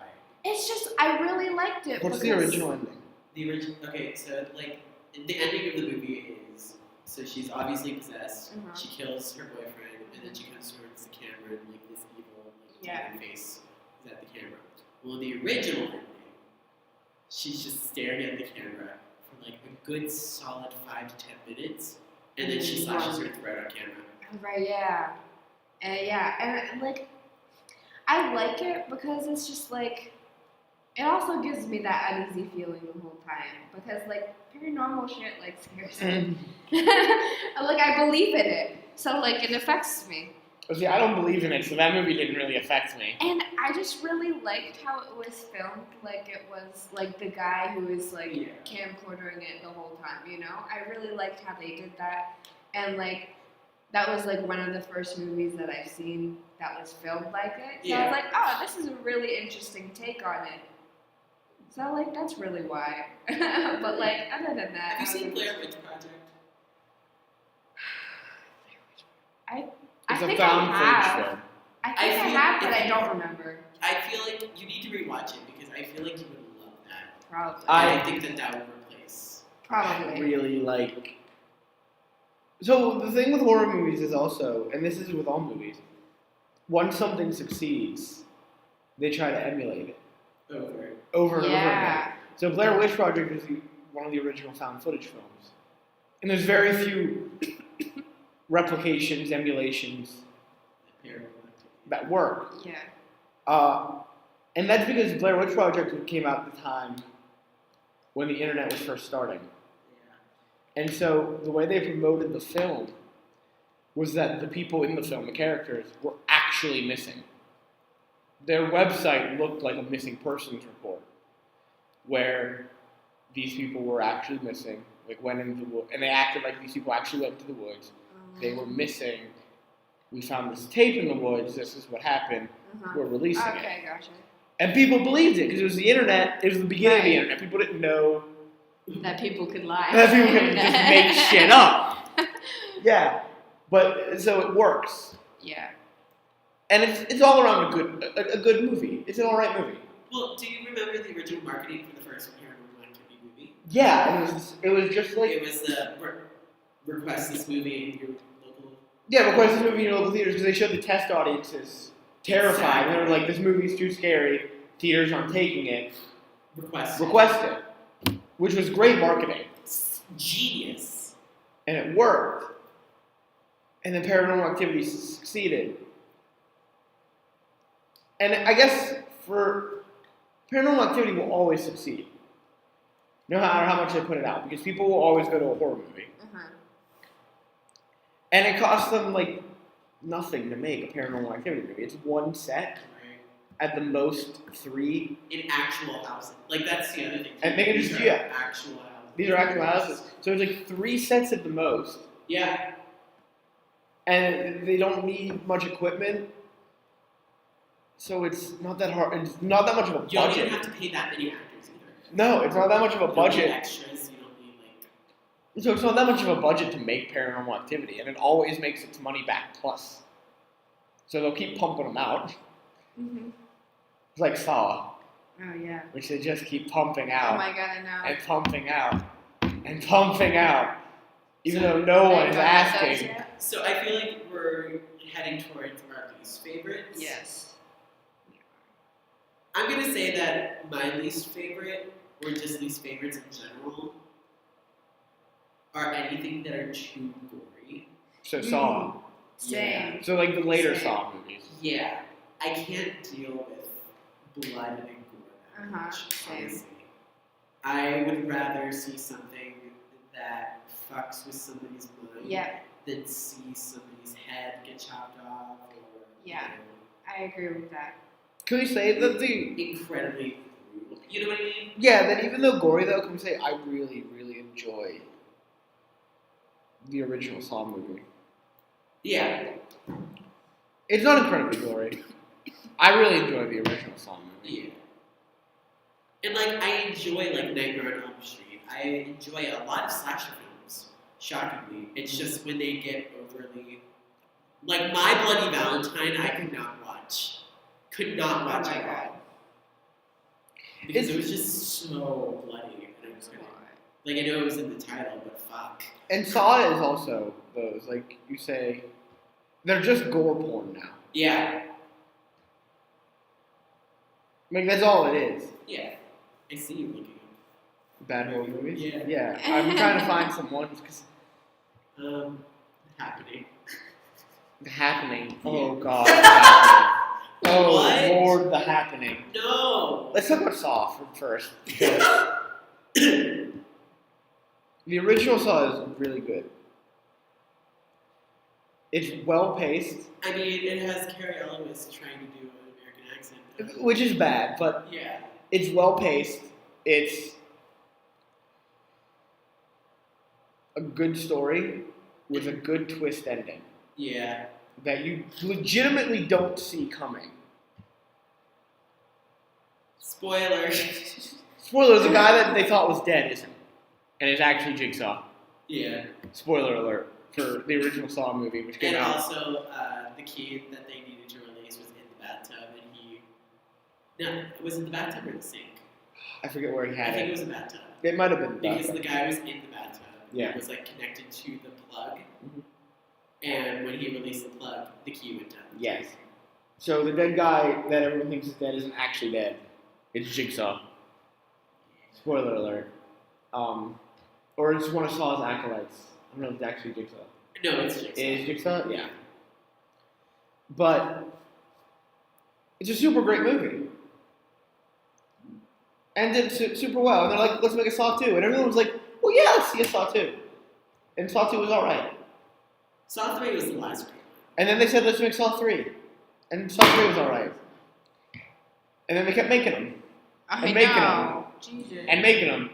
It's just, I really liked it. What's the because- original ending? The original. Okay, so like the ending of the movie is so she's obviously possessed. Uh-huh. She kills her boyfriend, and then she comes towards the camera and like this evil Yeah. demon face is at the camera. Well, in the original ending, she's just staring at the camera for like a good solid 5 to 10 minutes, and then she slashes her throat on camera. Right, yeah. And like, I like it because it's just like, it also gives me that uneasy feeling the whole time. Because like, paranormal shit like scares me. Like, I believe in it. So like, it affects me. See, I don't believe in it, so that movie didn't really affect me. And I just really liked how it was filmed. Like, it was like the guy who was like Yeah. camcordering it the whole time, you know? I really liked how they did that. And like, that was like one of the first movies that I've seen that was filmed like it. So I was like, oh, this is a really interesting take on it. So like, that's really why. But like, other than that, Have you seen Blair Witch Project? I It's a think found I footage have. film. I think I I feel- have, but if I you- don't remember. I feel like you need to rewatch it because I feel like you would love that. Probably. I think that would replace. I Probably. really like. So the thing with horror movies is also, and this is with all movies, once something succeeds, they try to emulate it Over. over and over again. Yeah. So Blair Witch Project is one of the original found footage films, and there's very few replications, emulations Paranormal Activity. that work. Yeah. And that's because Blair Witch Project came out at the time when the internet was first starting. Yeah. And so the way they promoted the film was that the people in the film, the characters, were actually missing. Their website looked like a missing persons report, where these people were actually missing, like went into the woods, and they acted like these people actually went into the woods. They were missing. We found this tape in the woods. This is what happened. Uh-huh. We're releasing it. Okay, gotcha. And people believed it because it was the internet. It was the beginning of the Right. internet. People didn't know That people could lie. that people could just make shit up. Yeah, but so it works, Yeah. and it's all around a good movie. It's an alright movie. Well, do you remember the original marketing for the first Paranormal Activity movie? Yeah, and it was just like It was the request this movie in your local. yeah, request this movie in your local theaters because they showed the test audiences terrified. They were like, this movie's too scary. Theaters aren't taking it. Request. Request it, which was great marketing, Genius. and it worked. And then Paranormal Activity succeeded. And I guess for Paranormal Activity will always succeed, no matter how much they put it out, because people will always go to a horror movie, Uh-huh. and it costs them like nothing to make a Paranormal Activity movie. It's one set, Right. at the most 3. In actual houses. Like, that's the other thing. And they can These just- are yeah. Actual houses. These are actual houses, so it's like 3 sets at the most, Yeah. and they don't need much equipment, so it's not that hard. It's not that much of a You don't even budget. have to pay that many actors either. No, it's not that much of a You don't need budget. extras. You don't need, like. So it's not that much of a budget to make Paranormal Activity, and it always makes its money back plus. So they'll keep pumping them out. Mm-hmm. It's like Saw, Oh, yeah. which they just keep pumping Oh, out my God, I know. and pumping out and pumping out, even So though no one They is don't have those asking. yet? So I feel like we're heading towards our least favorites. Yes. I'm gonna say that my least favorite, or just least favorites in general, are anything that are too gory. So Saw. Same. So like the later Same. Saw movies. Yeah, I can't deal with blood and gore that Uh-huh, much, same. honestly. I would rather see something that fucks with somebody's mind Yeah, than see somebody's head get chopped off or Yeah. I agree with that. Can we say that the incredibly brutal. You know what I mean? yeah, that even though gory though, can we say I really, really enjoy the original Saw movie? Yeah. It's not incredibly gory. I really enjoy the original Saw movie. Yeah. And like I enjoy like Nightmare on Elm Street. I enjoy a lot of slasher films. Shockingly, it's just when they get overly like My Bloody Valentine. I could not watch. Could not watch Oh my at God. all because it was just so bloody. And I was gonna like I know it was in the title, but fuck. And Saw is also those, like you say, they're just gore porn now. Yeah. Like that's all it is. Yeah. I see you looking Bad horror movies. Yeah. Yeah. I'm trying to find some ones because up. Happening. The Happening. Oh God. The Happening. Oh What? Lord, The Happening. No. Let's talk about Saw first. The original Saw is really good. It's well paced, I mean, it has Carrie Ellis trying to do an American accent. which is bad, but Yeah. it's well paced. It's a good story with a good twist ending Yeah. that you legitimately don't see coming. Spoiler. Spoiler: the guy that they thought was dead isn't, and it's actually Jigsaw. Yeah. Spoiler alert for the original Saw movie, which came And out. also, the key that they needed to release was in the bathtub, and he. No, it was in the bathtub or the sink. I forget where he I had think it it. was a bathtub. It might have been Because bathtub. the guy was in the bathtub. Yeah. It was like connected to the plug. Mhm. And when he released the plug, the key went down. Yes. So the dead guy that everyone thinks is dead isn't actually dead. It's Jigsaw. Spoiler alert. Or it's one of Saw's acolytes. I don't know if it's actually Jigsaw. No, it's Jigsaw. It is Jigsaw? Yeah. But it's a super great movie. And did super well. And they're like, let's make a Saw 2. And everyone was like, well, yeah, let's see a Saw 2. And Saw 2 was alright. Saw 3 was the last one. And then they said, let's make Saw 3. And Saw 3 was alright. And then they kept making them. I And making know. Jesus. And making them.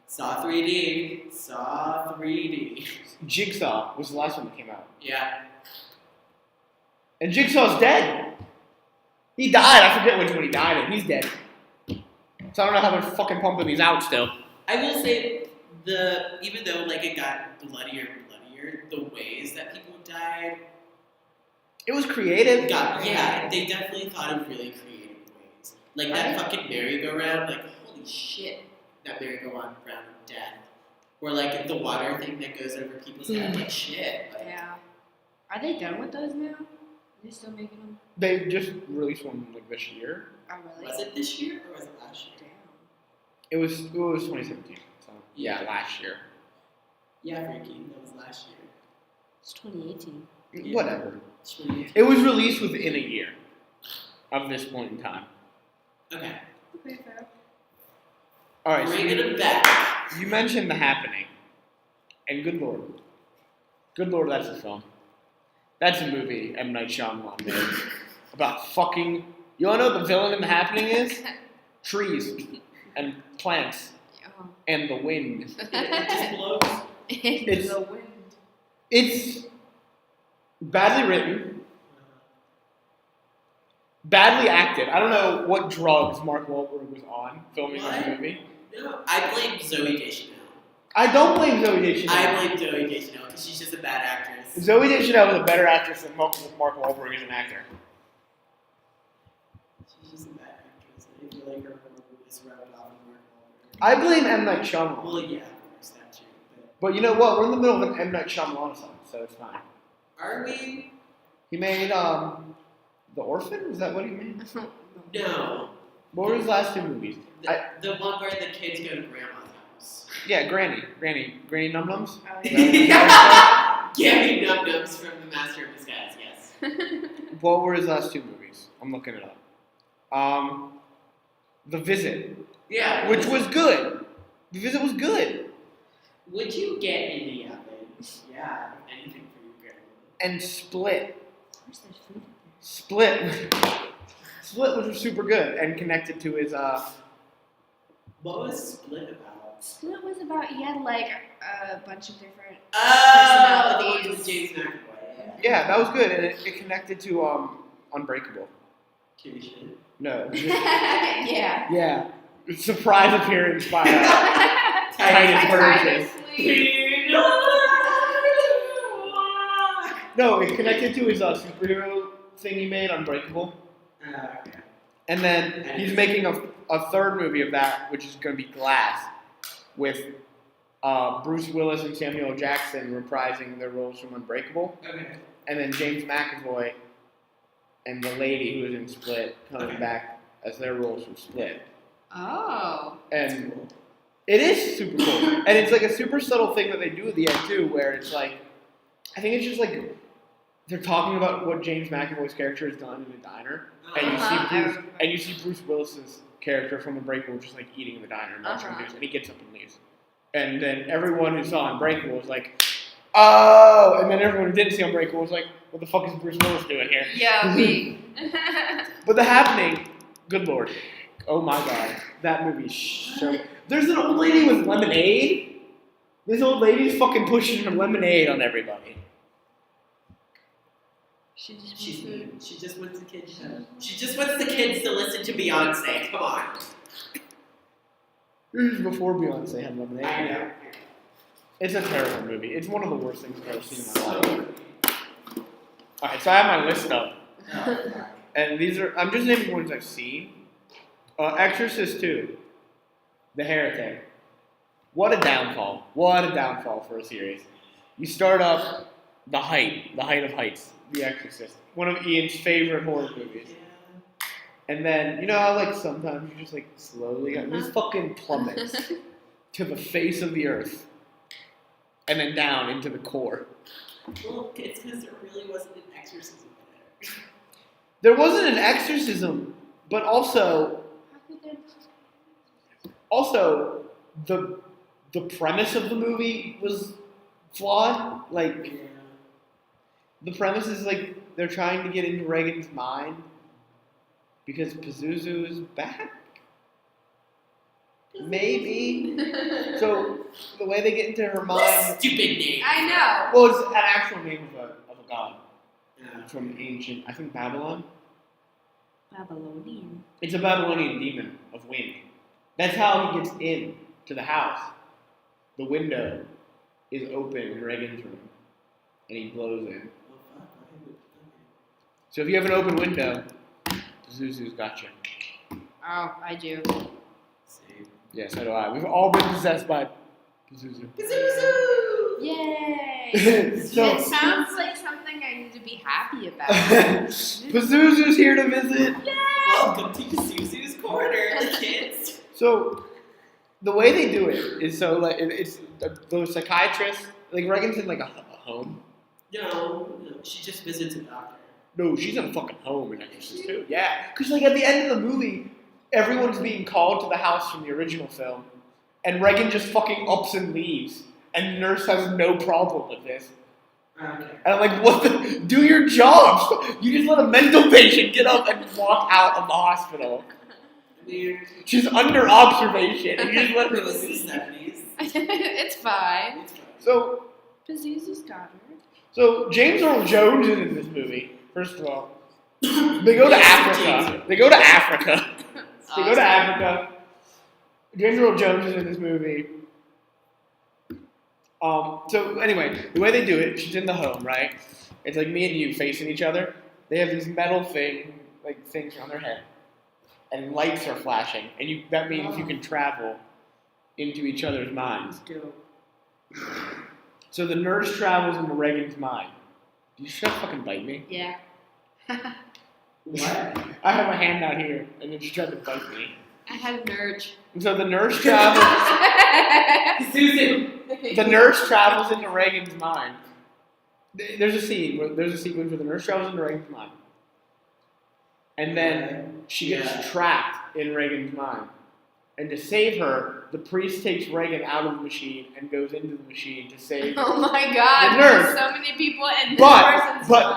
Saw 3D. Saw 3D. Jigsaw was the last one that came out. Yeah. And Jigsaw's dead. He died. I forget which one he died in. He's dead. So I don't know how they're fucking pumping these out still. I will say, even though like it got bloodier and bloodier, the ways that people died It was creative. yeah, they definitely thought of really creative ways. Like that fucking merry-go-round, like holy shit, that merry-go-round of death. Or like the water thing that goes over people's head, like shit. Like, Yeah. Are they done with those now? Are they still making them? They just released one like this year. Oh, really? was it this year or was it last year? Damn. It was 2017. So yeah, Yeah. last year. Yeah, Frankie, that was last year. It's 2018. Yeah. Whatever. 2018. It was released within a year of this point in time. Okay. Okay, fair. All right. So Bringing it back. you mentioned The Happening, and good lord, that's a film. That's a movie M. Night Shyamalan made about fucking. You wanna know what the villain in The Happening is? Trees and plants Oh. and the wind. It just blows. It's- the wind. It's badly written, badly acted. I don't know what drugs Mark Wahlberg was on filming this What? movie. No, I blame Zoe Deschanel. I don't blame Zoe Deschanel. I blame Zoe Deschanel because she's just a bad actress. Zoe Deschanel was a better actress than Mark Wahlberg as an actor. She's just a bad actress. I feel like her is rubbed off on Mark Wahlberg. I blame M. Night Shyamalan. Well, yeah, of course, that too. But you know what? We're in the middle of an M. Night Shyamalan song, so it's fine. But are we? He made The Orphan? Is that what he made? No. What were his last two movies? The one where the kids go to grandma's house. Yeah, Granny Num Nums. Oh, Give me Num Nums from The Master of Disguise, yes. What were his last two movies? I'm looking it up. The Visit, Yeah. which was good. because it was good. Would you get in the oven? Yeah, anything for you, girl. And Split. Of course, there's food. Split was super good and connected to his What was Split about? Split was about he had like a bunch of different Oh, the one personalities. with James McAvoy. Yeah, that was good, and it connected to Unbreakable. TV show. No. Yeah. Yeah. Surprise appearance by Titus Burgess. No, it connected to his superhero thing he made, Unbreakable. Okay. And then he's making a third movie of that, which is going to be Glass, with Bruce Willis and Samuel L. Jackson reprising their roles from Unbreakable. Okay. And then James McAvoy and the lady who was in Split coming back as their roles from Split. Oh. And it is super cool. And it's like a super subtle thing that they do at the end too, where it's like, I think it's just like they're talking about what James McAvoy's character has done in the diner, and you see Bruce Willis's character from Unbreakable just like eating in the diner and watching news, and he gets up and leaves. And then everyone who saw Unbreakable was like, oh, and then everyone who didn't see Unbreakable was like, what the fuck is Bruce Willis doing here? Yeah, me. But The Happening, good lord. Oh my god. That movie is so... There's an old lady with lemonade. This old lady's fucking pushing her lemonade on everybody. She just She just wants the kids to. She just wants the kids to listen to Beyonce. Come on. This is before Beyonce had lemonade. I know. It's a terrible movie. It's one of the worst things I've ever seen in my life. Alright, so I have my list up. And these are... I'm just naming ones I've seen. Exorcist 2. The hair thing. What a downfall. What a downfall for a series. You start up The height of heights. The Exorcist. One of Ian's favorite horror movies. And then, you know how like sometimes you just like slowly... This fucking plummets to the face of the earth. And then down into the core. Well, it's because there really wasn't an exorcism in there. There wasn't an exorcism, but also the premise of the movie was flawed. Like the premise is like they're trying to get into Reagan's mind because Pazuzu is back. Maybe. So the way they get into her mind. Stupid name. I know. Well, it's an actual name of a god from ancient, I think Babylon. Babylonian. It's a Babylonian demon of wind. That's how he gets in to the house. The window is open in Reagan's room, and he blows in. So if you have an open window, Pazuzu's got you. Oh, I do. Same. Yeah, so do I. We've all been possessed by Pazuzu. Pazuzu! Yay! So It sounds like something I need to be happy about. Pazuzu's here to visit. Yay! Welcome to Pazuzu's Corner, kids. So the way they do it is so like it's the psychiatrist. Like Reagan's in like a home. No, she just visits a doctor. No, she's in a fucking home in Exorcist 2. Yeah, because like at the end of the movie, everyone's being called to the house from the original film, and Reagan just fucking ups and leaves, and the nurse has no problem with this. Okay. And I'm like, what the? Do your job! You just let a mental patient get up and walk out of the hospital. Weird. She's under observation, and you just let her It was the leave. 70s. It's fine. So, Pazuzu's got her. James Earl Jones is in this movie. First of all, they go to Africa. They go to Africa. They go to Africa. James Earl Jones is in this movie. So anyway, the way they do it, she's in the home, right? It's like me and you facing each other. They have these metal things on their head, and lights are flashing, and that means you can travel into each other's minds. So the nurse travels into Reagan's mind. Did you just fucking bite me? Yeah. What? I have my hand out here, and then she tried to bite me. I had an urge. And so the nurse travels. Susan! The nurse travels into Reagan's mind. There's a sequence where the nurse travels into Reagan's mind, and then she gets trapped in Reagan's mind, And to save her, the priest takes Reagan out of the machine and goes into the machine to save Oh my God! the nurse. There's so many people in this But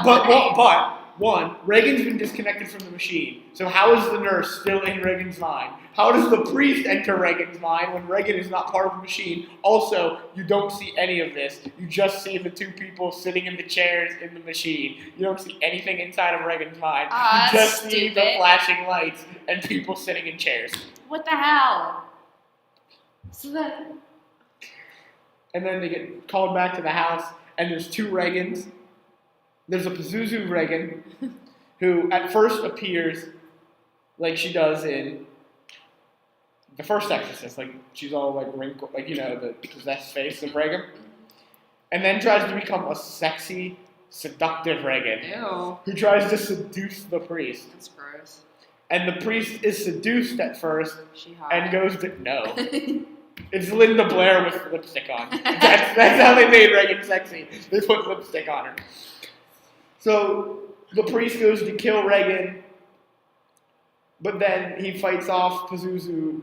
person's one, Reagan's been disconnected from the machine. So how is the nurse still in Reagan's mind? How does the priest enter Reagan's mind when Reagan is not part of the machine? Also, you don't see any of this. You just see the two people sitting in the chairs in the machine. You don't see anything inside of Reagan's mind. You just see the flashing lights and people sitting in chairs. What the hell? So then, And then they get called back to the house, and there's two Reagans. There's a Pazuzu Reagan, who at first appears like she does in the first Exorcist, like she's all like wrinkled, like the possessed face of Reagan, and then tries to become a sexy, seductive Reagan, ew, who tries to seduce the priest. that's gross. And the priest is seduced at first She hot. and goes to no. It's Linda Blair with lipstick on. That's how they made Reagan sexy. They put lipstick on her. So the priest goes to kill Reagan, but then he fights off Pazuzu,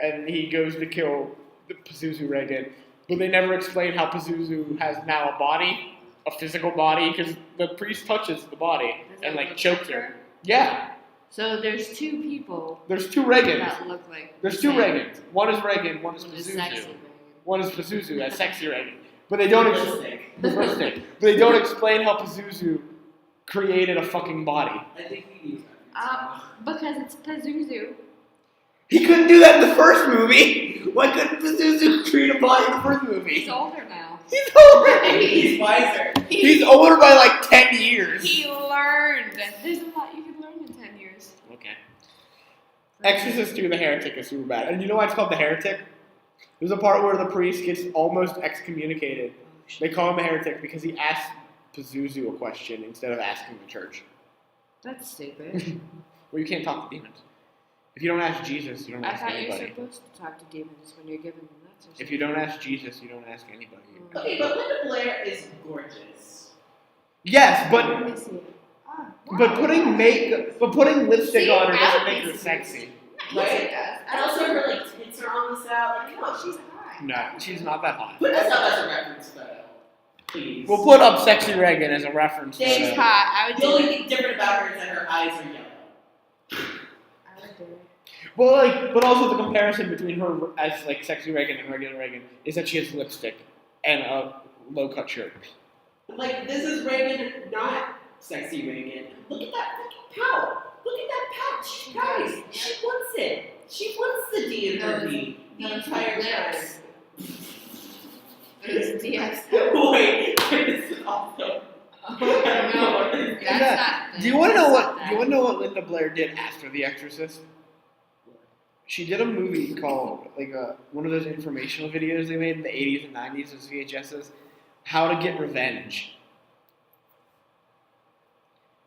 and he goes to kill the Pazuzu Reagan. But they never explain how Pazuzu has now a body, a physical body, because the priest touches the body and like chokes her. Yeah. So there's two people There's two Reagans. that look like. There's two Reagans. One is Reagan, one is Sexy Pazuzu. Reagan. One is Pazuzu, that's sexy Reagan. But they don't Realistic. But they don't explain how Pazuzu created a fucking body. I think we need that. Because it's Pazuzu. He couldn't do that in the first movie. Why couldn't Pazuzu create a body in the first movie? He's older now. He's older. He's wiser. He's older by like 10 years. He learned. There's a lot you can learn in 10 years. Okay. Exorcist 2, The Heretic is super bad. And you know why it's called The Heretic? There's a part where the priest gets almost excommunicated. They call him a heretic because he asked Pazuzu a question instead of asking the church. That's stupid. Well, you can't talk to demons. If you don't ask Jesus, you don't I ask thought you were anybody. supposed to talk to demons when you're giving them nuts or something. If you don't ask Jesus, you don't ask anybody. Okay, but Linda Blair is gorgeous. Yes, Let me see. Ah, wow. but putting lipstick See, on her I doesn't would make her think sexy. Yes, it does. And also her like tits are on the out. Like, come on, She's hot. No, she's not that hot. put this up as a reference photo, please. We'll put up sexy Reagan as a reference. She's She's photo. hot. I would The do only it. thing different about her is that her eyes are yellow. I would do it. Well, but also the comparison between her as like sexy Reagan and regular Reagan is that she has lipstick and a low cut shirt. Like, this is Reagan, not sexy Reagan. Look at that fucking pout. Look at that pout. She guys, she wants it. She wants the D in her D the entire time. It's DS. Wait, this is also. Oh, no. That's not. Do you want to know what? Do you want to know what Linda Blair did after The Exorcist? She did a movie called one of those informational videos they made in the 80s and 90s as VHSs, How to Get Revenge.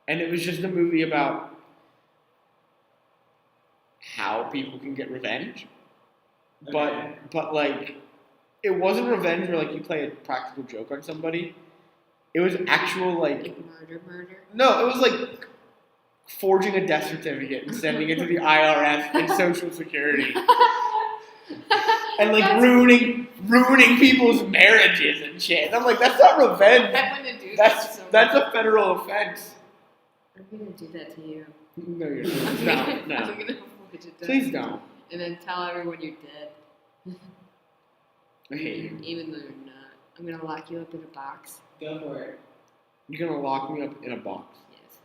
And it was just a movie about how people can get revenge. But like, it wasn't revenge where like you play a practical joke on somebody. It was actual like Murder. no, it was like forging a death certificate and sending it to the IRS and Social Security. And like ruining people's marriages and shit. And I'm like, that's not revenge. I'm gonna do that. That's a federal offense. I'm gonna do that to you. No, you're I'm not. gonna No. forge it down. Please don't. And then tell everyone you're dead. I hate you. Even though you're not. I'm gonna lock you up in a box. Go for it. You're gonna lock me up in a box. Yes.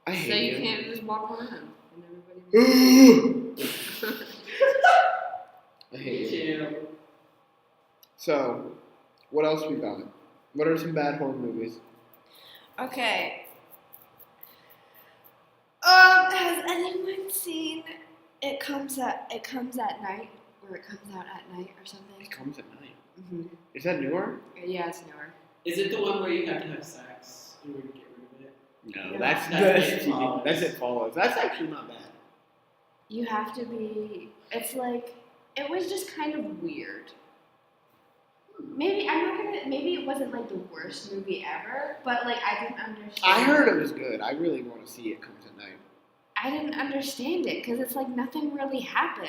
I So hate you you. can't just walk around and everybody. I hate Me you. too. So, what else we got? What are some bad horror movies? Okay. Has anyone seen It Comes at Night, or It Comes Out at Night, or something? It Comes at Night. Mm-hmm. Is that newer? Yeah, it's newer. Is it the one where you have to have sex in order to get rid of it? No, No. that's It Follows. That's It Follows. That's actually not bad. You have to be. It's like it was just kind of weird. Maybe Maybe it wasn't like the worst movie ever, but like I didn't understand. I heard it was good. I really want to see It Comes at Night. I didn't understand it because it's like nothing really happened.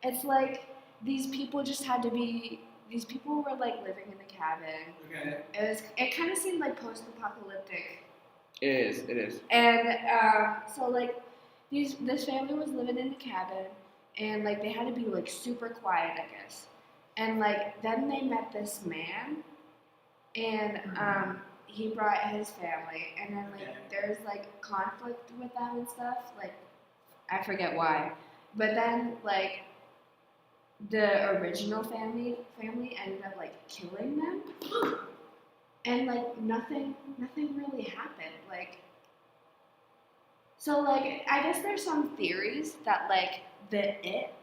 It's like these people just had to be. These people were like living in a cabin. Okay. It kind of seemed like post-apocalyptic. It is. And so like this family was living in the cabin, and like they had to be like super quiet, I guess. And like then they met this man, and he brought his family, and then like there's like conflict with them and stuff. Like I forget why, but then like the original family ended up like killing them, and like nothing really happened. Like so like I guess there's some theories that like it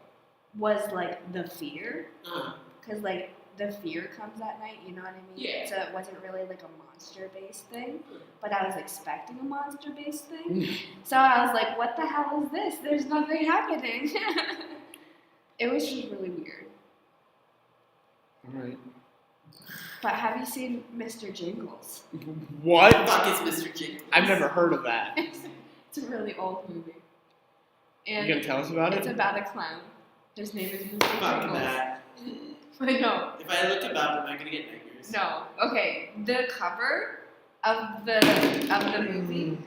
was like the fear, because like the fear comes at night, you know what I mean? Yeah. So it wasn't really like a monster-based thing, but I was expecting a monster-based thing. So I was like, what the hell is this? There's nothing happening. It was just really weird. Alright. But have you seen Mr. Jingles? What? What the fuck is Mr. Jingles? I've never heard of that. It's a really old movie. And You gonna tell us about it's it? about a clown. His name is Mr. Fuck Jingles. that. I know. If I look him up, am I gonna get nightmares? No. Okay. The cover of the movie.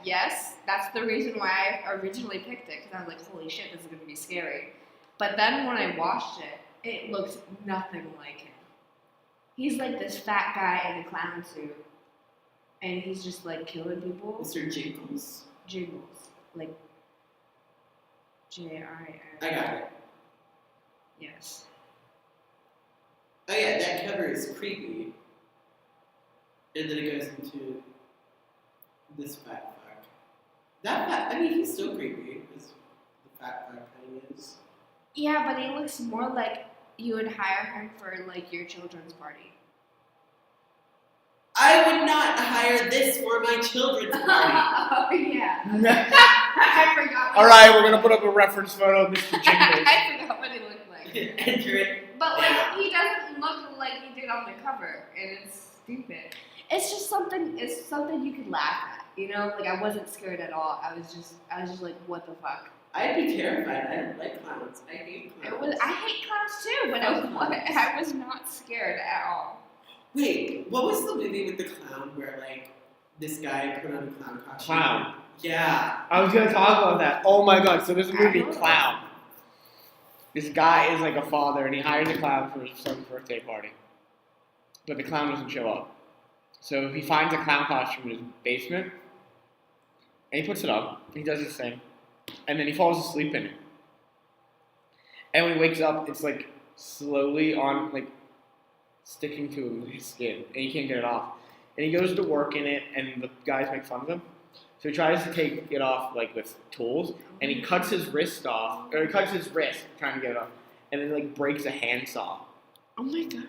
Yes, that's the reason why I originally picked it, because I was like, holy shit, this is gonna be scary. But then when I watched it, it looks nothing like him. He's like this fat guy in a clown suit, and he's just like killing people. Mr. Jingles. Jingles, like J-I-N. I got it. Yes. Oh yeah, that cover is creepy. And then it goes into this fat fuck. That fat, I mean, he's still creepy, as the fat fuck kind of is. Yeah, but he looks more like you would hire him for like your children's party. I would not hire this for my children's party. Oh yeah. I forgot. Alright, we're gonna put up a reference photo of Mr. Jingles. I forgot what he looked like. Enter it. But like Yeah. he doesn't look like he did on the cover, and it's stupid. It's just something. It's something you could laugh at, you know. Like I wasn't scared at all. I was just like, what the fuck. I'd be terrified. I don't like clowns. I hate clowns. I hate clowns too, but I was not scared at all. Wait, what was the movie with the clown where like this guy put on a clown costume? Clown. Yeah. I was gonna talk about that. Oh my god, so there's a movie, I know. Clown. This guy is like a father and he hires a clown for his son's birthday party. But the clown doesn't show up. So he finds a clown costume in his basement and he puts it up, he does his thing, and then he falls asleep in it. And when he wakes up, it's like slowly on like sticking to his skin and he can't get it off. And he goes to work in it and the guys make fun of him. So he tries to take it off like with tools, and he cuts his wrist off, or he cuts his wrist trying to get it off, and then like breaks a handsaw. Oh my god.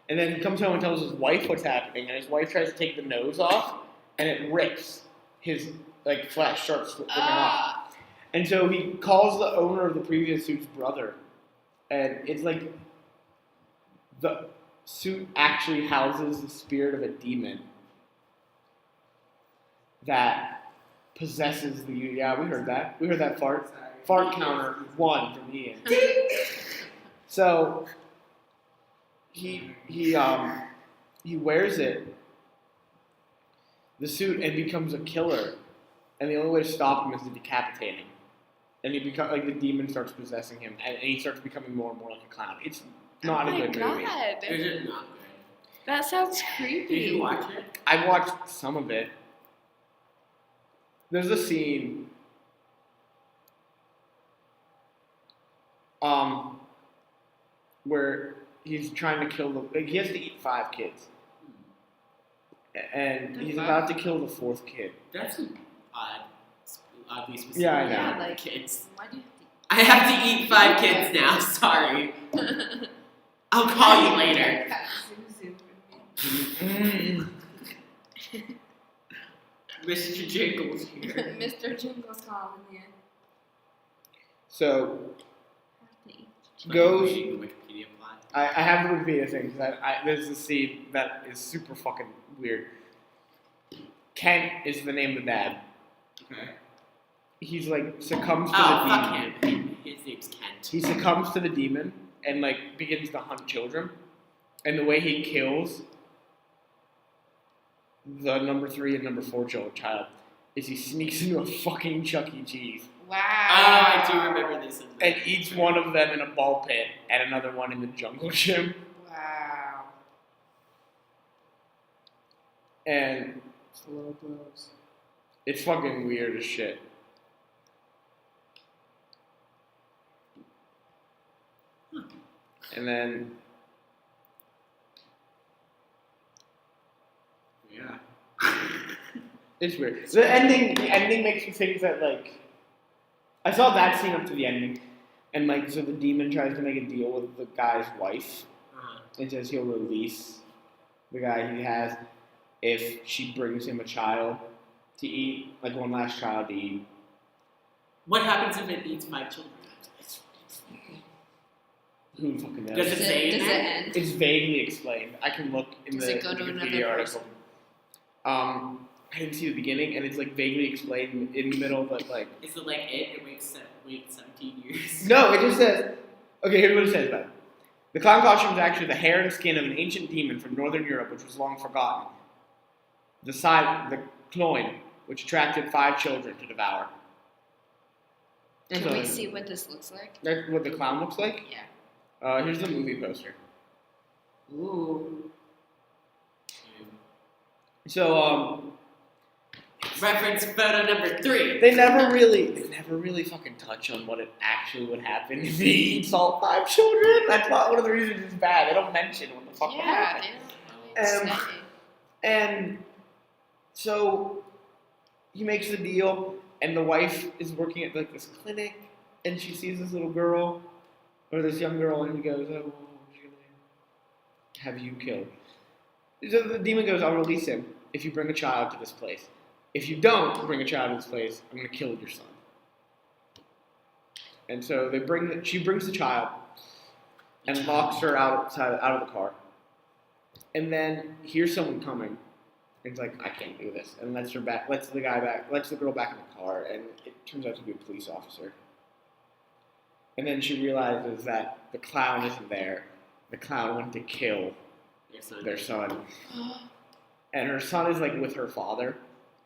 And then he comes home and tells his wife what's happening, and his wife tries to take the nose off, and it rips his like flesh, starts ripping off. And so he calls the owner of the previous suit's brother, and it's like the suit actually houses the spirit of a demon that possesses the. Yeah, we heard that. We heard that fart. Sorry. Fart counter 1 from Ian. So he wears it, the suit, and becomes a killer. And the only way to stop him is to decapitate him. And he becomes like the demon starts possessing him, and he starts becoming more and more like a clown. It's not a good movie. Is it not good? That sounds creepy. Did you watch it? I watched some of it. There's a scene where he's trying to kill he has to eat 5 kids. And he's about to kill the 4th kid. That's an oddly specific. Yeah, I know. Yeah, like Kids. why do you I have to eat 5 kids now. Sorry. I'll call you later. Mr. Jingles here. Mr. Jingles calling in. So Have to eat. Goes- Reading the Wikipedia plot. I have the Wikipedia thing because there's a scene that is super fucking weird. Kent is the name of the dad. Okay. He's like succumbs to Oh, the fuck demon. him. His name's Kent. He succumbs to the demon and like begins to hunt children. And the way he kills the number 3 and number 4 child is he sneaks into a fucking Chuck E. Cheese. Wow. I do remember this. And eats one of them in a ball pit and another one in the jungle gym. Wow. And Slow blows. it's fucking weird as shit. And then, yeah, it's weird. The ending makes me think that like, I saw that scene up to the ending, and like, so the demon tries to make a deal with the guy's wife, and says he'll release the guy he has if she brings him a child to eat, like one last child to eat. What happens if it eats 5 children? Who fucking knows? Does it say Does it that? end? It's vaguely explained. I can look in Does the it go to another Wikipedia person? article. I didn't see the beginning, and it's like vaguely explained in the middle, but like Is it like it waits 17 years? no, it just says. Okay, here's what it says about it. The clown costume is actually the hair and skin of an ancient demon from northern Europe, which was long forgotten. The cloyne, which attracted 5 children to devour. Can So we see what this looks like? that's what the clown looks like? Yeah. Here's the movie poster. Ooh. So, Reference photo number 3. they never really fucking touch on what it actually would happen if he eats all 5 children. That's not one of the reasons it's bad. They don't mention what the fuck would Yeah, happen. they don't really say. And so he makes the deal, and the wife is working at like this clinic, and she sees this little girl, or this young girl, and he goes, "Oh, what's your name? Have you killed?" So the demon goes, "I'll release him if you bring a child to this place. If you don't bring a child to this place, I'm going to kill your son." And so she brings the child and locks her out of the car. And then here's someone coming. And it's like, I can't do this. And lets the girl back in the car, and it turns out to be a police officer. And then she realizes that the clown isn't there. The clown went to kill their son. And her son is like with her father,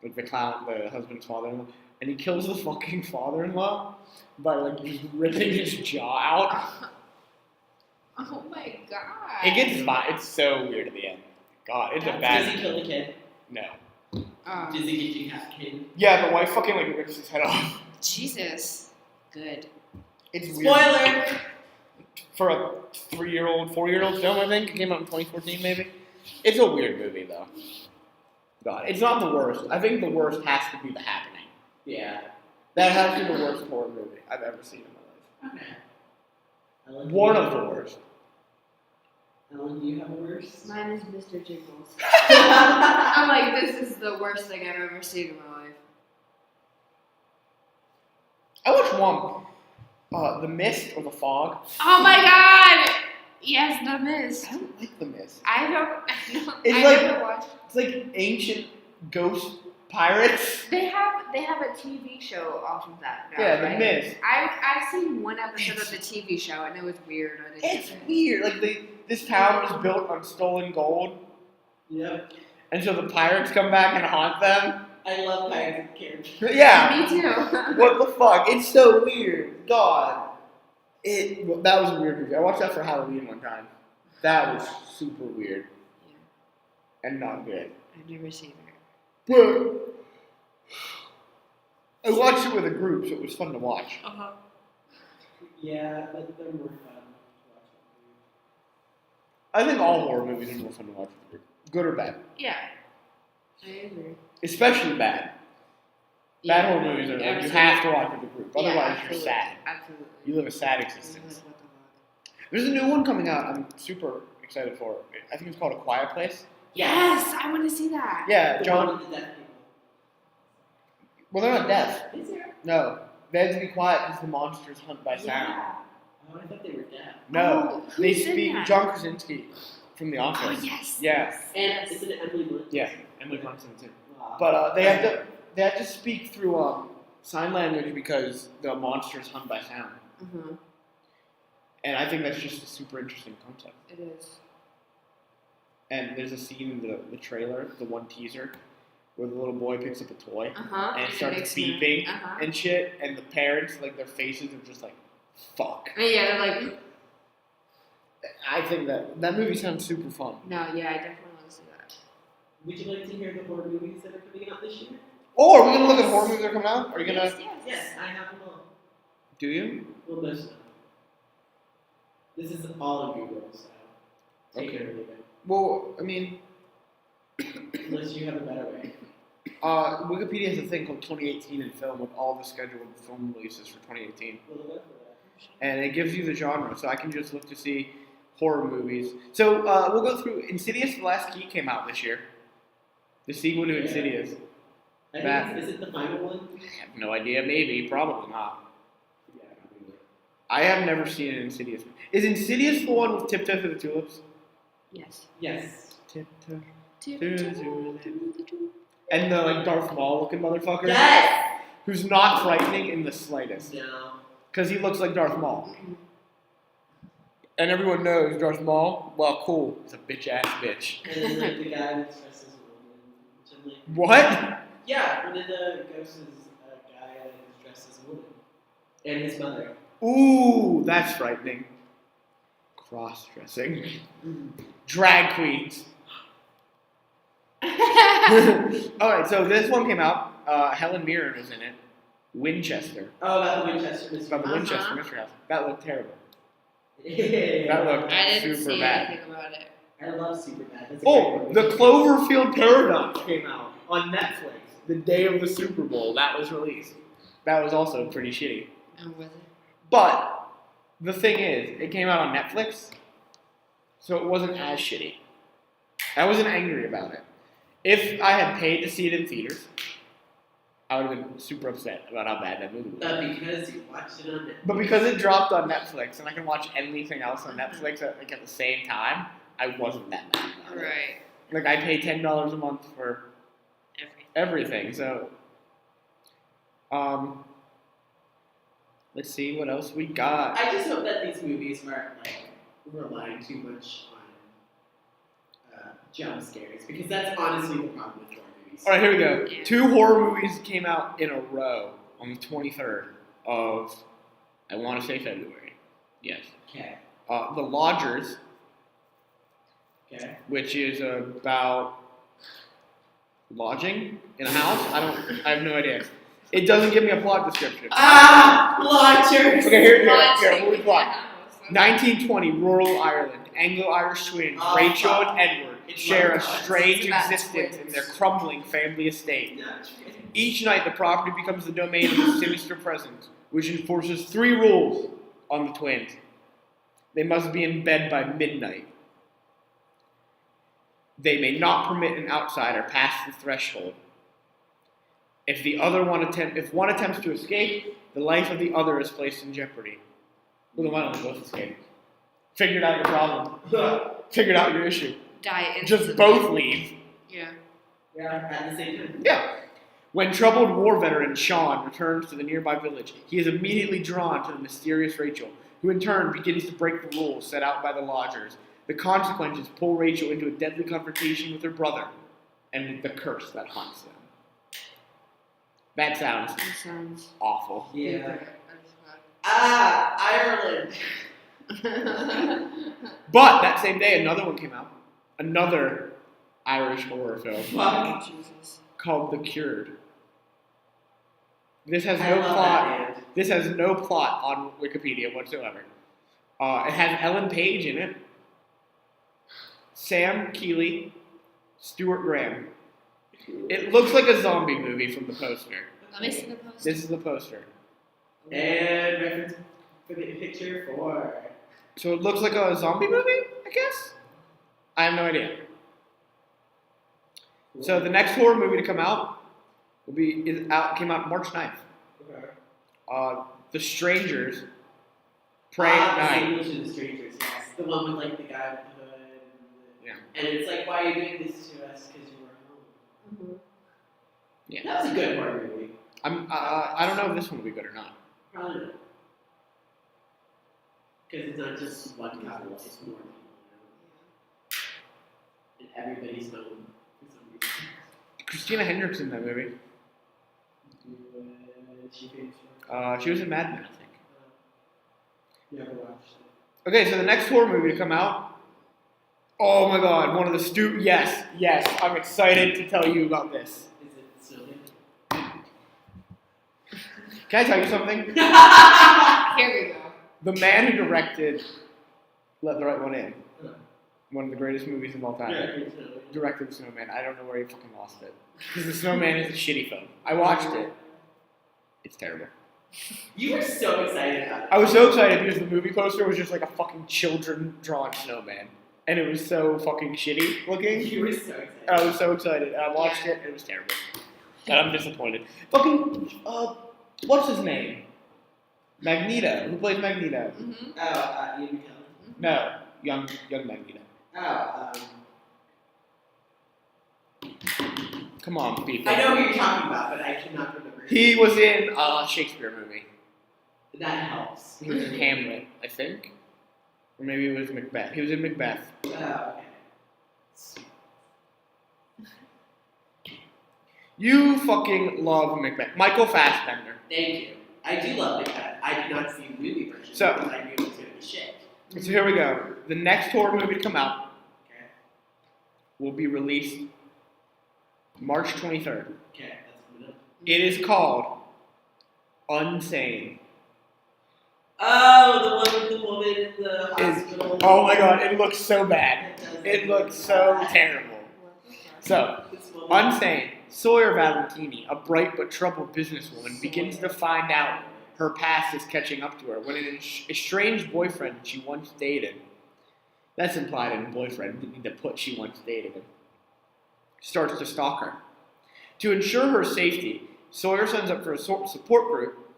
like the husband's father-in-law, and he kills the fucking father-in-law by like just ripping his jaw out. Oh my god. It's so weird at the end. God, it's a bad. Does he kill the kid? No. Does he get you half kid? Yeah, the wife fucking like rips his head off. Jesus. Good. It's weird. Spoiler! For a 4-year-old film, I think. It came out in 2014, maybe. It's a weird movie, though. God, it's not the worst. I think the worst has to be The Happening. Yeah. That has to be the worst horror movie I've ever seen in my life. Okay. One of the worst. Ellen, do you have a worse? Mine is Mr. Jiggles. I'm like, this is the worst thing I've ever seen in my life. I watched one. The Mist or The Fog. Oh my god! Yes, The Mist. I don't like The Mist. I It's never like- watched. It's like ancient ghost pirates. They have a TV show off of that now, Yeah, The right? Mist. I've seen one episode of the TV show and it was weird. I didn't It's get it. weird. Like this town was built on stolen gold, Yep. and so the pirates come back and haunt them. I love pirate characters. Yeah. Me too. What the fuck? It's so weird. God. That was a weird movie. I watched that for Halloween one time. That was super weird Yeah, and not good. I've never seen it. But I watched it with a group, so it was fun to watch. Uh-huh. Yeah, but they're more fun. I think all horror movies are more fun to watch with a group. Good or bad. Yeah, I agree. Especially bad. Bad horror movies are like you Absolutely. have to watch with a group. Otherwise, Yeah, you're absolutely. sad. Absolutely. You live a sad existence. There's a new one coming out I'm super excited for. I think it's called A Quiet Place. Yes, I want to see that. Yeah, The John. one with the deaf people. Well, they're not deaf. Is there? No. They had to be quiet because the monsters hunt by sound. Yeah. Oh, I thought they were deaf. No. Oh, They who's in speak that? John Krasinski from The Oh Office. yes. Yeah. And isn't it Emily Blunt? Yeah. Emily Blunt's too. Wow. But they have to speak through sign language because the monsters hunt by sound. Mm-hmm. And I think that's just a super interesting concept. It is. And there's a scene in the trailer, the one teaser, where the little boy picks up a toy and it starts beeping and shit, and the parents, like, their faces are just like, fuck. Yeah, they're like. I think that movie sounds super fun. No, yeah, I definitely want to see that. Would you like to hear the horror movies that are coming out this year? Oh, are we gonna look at horror movies that are coming out? Are you gonna? Yes, I have them all. Do you? Well, most of them. This is all on Google, so take it or leave it. Well, I mean, Unless you have a better way. Wikipedia has a thing called 2018 in film with all the scheduled film releases for 2018. We'll look for that. And it gives you the genre, so I can just look to see horror movies. So we'll go through Insidious: The Last Key came out this year. The sequel to Insidious. I think is it the final one? I have no idea. Maybe, probably not. Yeah, probably. I have never seen an Insidious. Is Insidious the one with Tiptoe Through the Tulips? Yes. Yes. Tiptoe. Tiptoe. And the like Darth Maul looking motherfucker. Yes. Who's not frightening in the slightest. No. Because he looks like Darth Maul. And everyone knows Darth Maul, well, cool. He's a bitch-ass bitch. And then like the guy that's dressed as a woman, which I'm like. What? Yeah, one of the ghosts is a guy that is dressed as a woman, and his mother. Ooh, that's frightening. Cross-dressing. Drag queens. Alright, so this one came out. Helen Mirren was in it. Winchester. Oh, about the Winchester mystery. About the Winchester Mystery House. That looked terrible. Yeah. That looked I didn't super see bad. anything about it. I love Superbad. That's a Oh, great the movie. Cloverfield Paradox came out on Netflix the day of the Super Bowl. That was released. That was also pretty shitty. Oh, was it? But the thing is, it came out on Netflix, so it wasn't as shitty. I wasn't angry about it. If I had paid to see it in theaters, I would have been super upset about how bad that movie was. Because you watched it on Netflix. But because it dropped on Netflix and I can watch anything else on Netflix at the same time, I wasn't that mad about it. Right. Like, I pay $10 a month for everything, so let's see what else we got. I just hope that these movies aren't like relying too much on jump scares, because that's honestly the problem with horror movies. Alright, here we go. Yeah. 2 horror movies came out in a row on the 23rd of, I want to say February. Yes. Okay. The Lodgers, Okay. which is about lodging in a house. I have no idea. It doesn't give me a plot description. Lodgers! Okay, here, we'll be plot. 1920, rural Ireland. Anglo-Irish twins, Oh, Rachel fuck. and Edward, It's share a like us. strange It's about existence twins. in their crumbling family estate. No, Each night, the property becomes the domain of a sinister presence, which enforces 3 rules on the twins. They must be in bed by midnight. They may not permit an outsider past the threshold. If one attempts to escape, the life of the other is placed in jeopardy. Well, then why don't we both escape? Figured out your problem. Figured out your issue. Die instantly. Just both leave. Yeah. Yeah, at the same time. Yeah. When troubled war veteran Sean returns to the nearby village, he is immediately drawn to the mysterious Rachel, who in turn begins to break the rules set out by the Lodgers. The consequences pull Rachel into a deadly confrontation with her brother and with the curse that haunts them. That sounds That sounds. awful. Yeah. Ireland! But that same day, another one came out. Another Irish horror film Fuck. Jesus. called The Cured. This has I no love plot. that band. This has no plot on Wikipedia whatsoever. It has Ellen Page in it, Sam Keeley, Stuart Graham. It looks like a zombie movie from the poster. Let me see the poster. This is the poster. And reference for the picture for. So it looks like a zombie movie, I guess? I have no idea. So the next horror movie to come out came out March 9th. Okay. The Strangers Pray at Night. The the Strangers, yes. The one with like the guy with the hood. Yeah. And it's like, why are you doing this to us? Because you were home. Yeah. That was a good horror movie. I don't know if this one will be good or not. Probably not. Because it's not just one couple, it's more people, and everybody's home for some reason. Christina Hendricks in that movie. She famous for? She was in Mad Men, I think. Never watched it. Okay, so the next horror movie to come out. Oh my god, one of the Yes, I'm excited to tell you about this. Is it Sylvan? Can I tell you something? Here we go. The man who directed Let the Right One In, one of the greatest movies of all time, directed The Snowman. I don't know where he fucking lost it. Because The Snowman is a shitty film. I watched it. It's terrible. You were so excited about it. I was so excited because the movie poster was just like a fucking children drawn snowman. And it was so fucking shitty looking. You were so excited. I was so excited. And I watched it and it was terrible. And I'm disappointed. Fucking, what's his name? Magneto. Who plays Magneto? Mm-hmm. Oh, Ian McKellen. No, young Magneto. Oh, Come on, people. I know who you're talking about, but I cannot remember. He was in a Shakespeare movie. That helps. He was in Hamlet, I think. Or maybe it was Macbeth. He was in Macbeth. Oh, okay. You fucking love Macbeth. Michael Fassbender. Thank you. I do love Macbeth. I did not see the movie version So- because I knew it was going to be shit. So here we go. The next horror movie to come out Okay. will be released March 23rd. Okay, that's coming up. It is called Unsane. Oh, the one with the woman in the hospital. Oh my god, it looks so bad. It does. It looks so terrible. So, This woman- Unsane. Sawyer Valentini, a bright but troubled businesswoman, begins to find out her past is catching up to her when an estranged boyfriend she once dated, that's implied in boyfriend, didn't need to put she once dated him, starts to stalk her. To ensure her safety, Sawyer signs up for a support group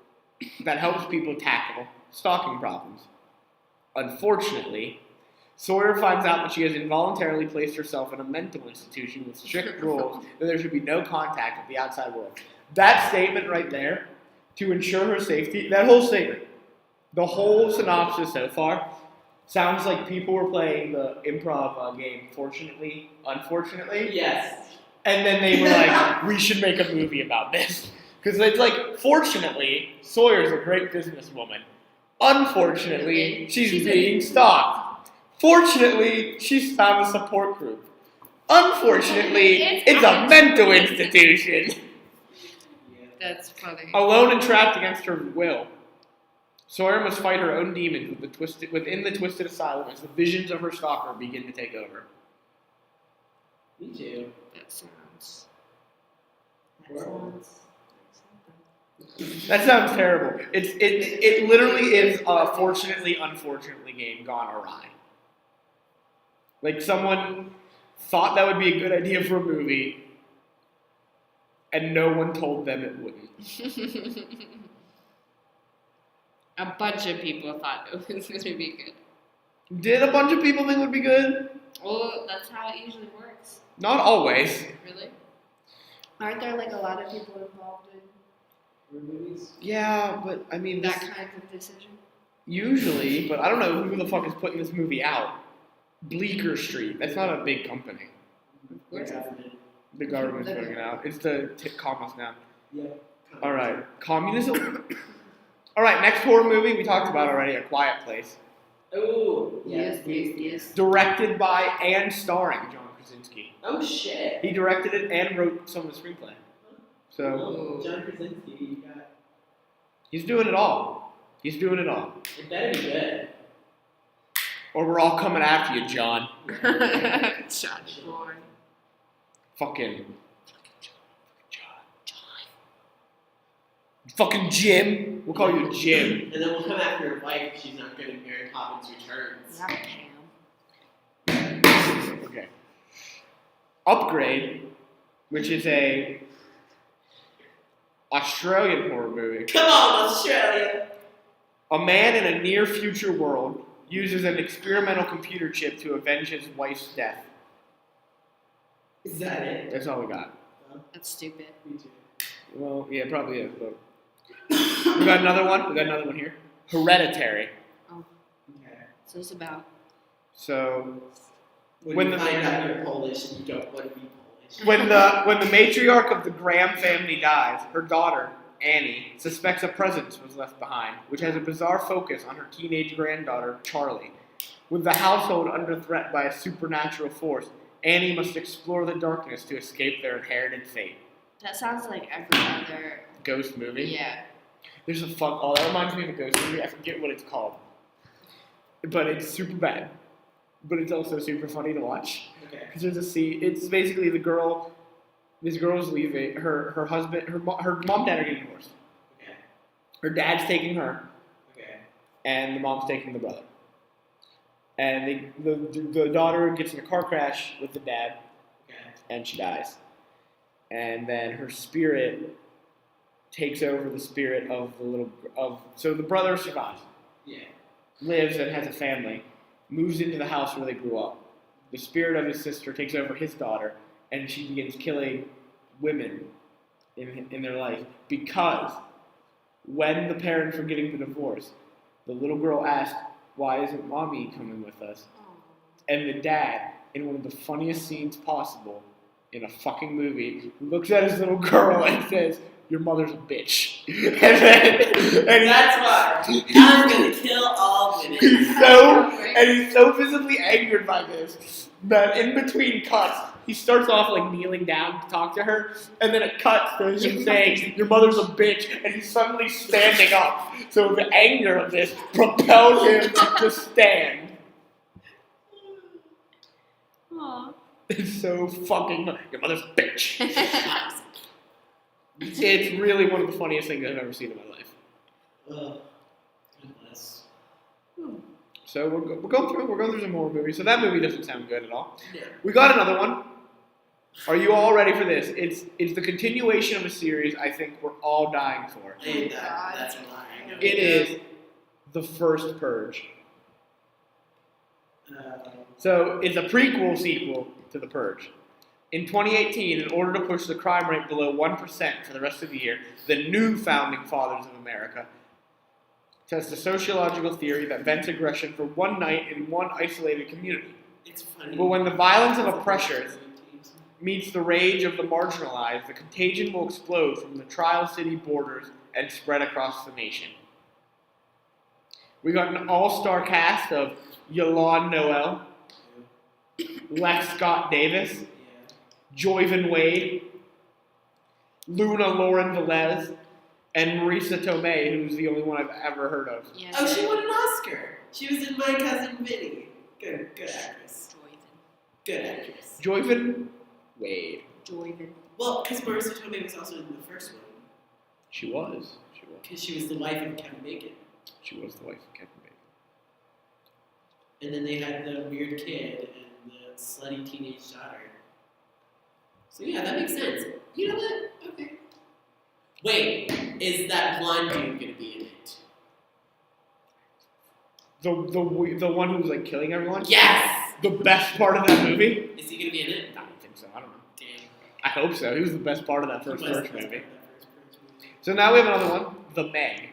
that helps people tackle stalking problems. Unfortunately, Sawyer finds out that she has involuntarily placed herself in a mental institution with strict rules that there should be no contact with the outside world. That statement right there, to ensure her safety, that whole statement, the whole synopsis so far, sounds like people were playing the improv game, Fortunately, Unfortunately, Yes. and then they were like, we should make a movie about this. Because it's like, fortunately, Sawyer's a great businesswoman. Unfortunately, she's being stalked. Fortunately, she's found a support group. Unfortunately, it's a mental institution. Yeah. That's funny. Alone and trapped against her will, Sawyer must fight her own demons within the twisted asylum as the visions of her stalker begin to take over. Me too. That sounds. That sounds terrible. It literally is a fortunately, unfortunately game gone awry. Like someone thought that would be a good idea for a movie, and no one told them it wouldn't. A bunch of people thought it was going to be good. Did a bunch of people think it would be good? Well, that's how it usually works. Not always. Really? Aren't there like a lot of people involved in Movies? Yeah, but I mean, that kind of decision? usually, but I don't know who the fuck is putting this movie out. Bleecker Street. That's not a big company. Where's it? The government's putting it out. It's to calm us down. Yeah. All right, communism. All right, next horror movie we talked about already, A Quiet Place. Oh, Yes, yes, yes. Directed by and starring John Krasinski. Oh shit. He directed it and wrote some of the screenplay. So Oh, John Krasinski, you got. he's doing it all. He's doing it all. It better be good. Or we're all coming after you, John. John Boy. Fucking Fucking Jim. We'll call you Jim. And then we'll come after your wife if she's not good at Mary Poppins Returns. Not Pam. Okay. Upgrade, which is a Australian horror movie. Come on, Australia! A man in a near future world uses an experimental computer chip to avenge his wife's death. Is that it? That's all we got. That's stupid. Me too. Well, yeah, it probably is, but we got another one. We got another one here. Hereditary. Oh. What's this about? So When When you the- find out you're Polish and you don't want to be Polish. when the matriarch of the Graham family dies, her daughter, Annie, suspects a presence was left behind, which has a bizarre focus on her teenage granddaughter, Charlie. With the household under threat by a supernatural force, Annie must explore the darkness to escape their inherited fate. That sounds like every other. Ghost movie? Yeah. There's a that reminds me of a ghost movie. I forget what it's called. But it's super bad. But it's also super funny to watch. Okay. Because there's a scene, it's basically this girl's leaving, her husband, her mom and dad are getting divorced. Okay. Her dad's taking her, Okay. and the mom's taking the brother. And the daughter gets in a car crash with the dad, Okay. and she dies. And then her spirit takes over the spirit of so the brother survives, Yeah. lives and has a family, moves into the house where they grew up. The spirit of his sister takes over his daughter, and she begins killing women in their life because when the parents were getting the divorce, the little girl asked, "Why isn't mommy coming with us?" And the dad, in one of the funniest scenes possible in a fucking movie, looks at his little girl and says, "Your mother's a bitch." and That's why I'm gonna kill all women. he's so visibly angered by this that in between cuts, he starts off like kneeling down to talk to her, and then it cuts to him saying, "Your mother's a bitch," and he's suddenly standing up. So the anger of this propels him to stand. Aw. It's so fucking. Your mother's a bitch. It's really one of the funniest things I've ever seen in my life. Goodness. So we're going through some horror movies. So that movie doesn't sound good at all. Yeah. We got another one. Are you all ready for this? It's the continuation of a series I think we're all dying for. Hey, God. that's a lie. It is The First Purge. So it's a prequel sequel to The Purge. In 2018, in order to push the crime rate below 1% for the rest of the year, the new founding fathers of America test a sociological theory that vents aggression for one night in one isolated community. It's funny. But when the violence of oppressors meets the rage of the marginalized, the contagion will explode from the Tri-City borders and spread across the nation. We got an all-star cast of Yolande Noel, Lex Scott Davis, Yeah. Joyvan Wade, Luna Lauren Velez, and Marisa Tomei, who's the only one I've ever heard of. Yeah, Oh, she won an Oscar. She was in My Cousin Vinny. Good actress. Good actress. Joyvan Wade. Joyvan. Well, because Marisa Tomei was also in the first one. She was. Because she was the wife of Kevin Bacon. She was the wife of Kevin Bacon. And then they had the weird kid and the slutty teenage daughter. So yeah, that makes sense. You know what? Okay. Wait, is that blonde dude gonna be in it? The one who was like killing everyone? Yes! The best part of that movie? Is he gonna be in it? I don't think so. I don't know. Damn. I hope so. He was the best part of that first He was Purge the best movie. part of that first Purge movie. So now we have another one. The Meg.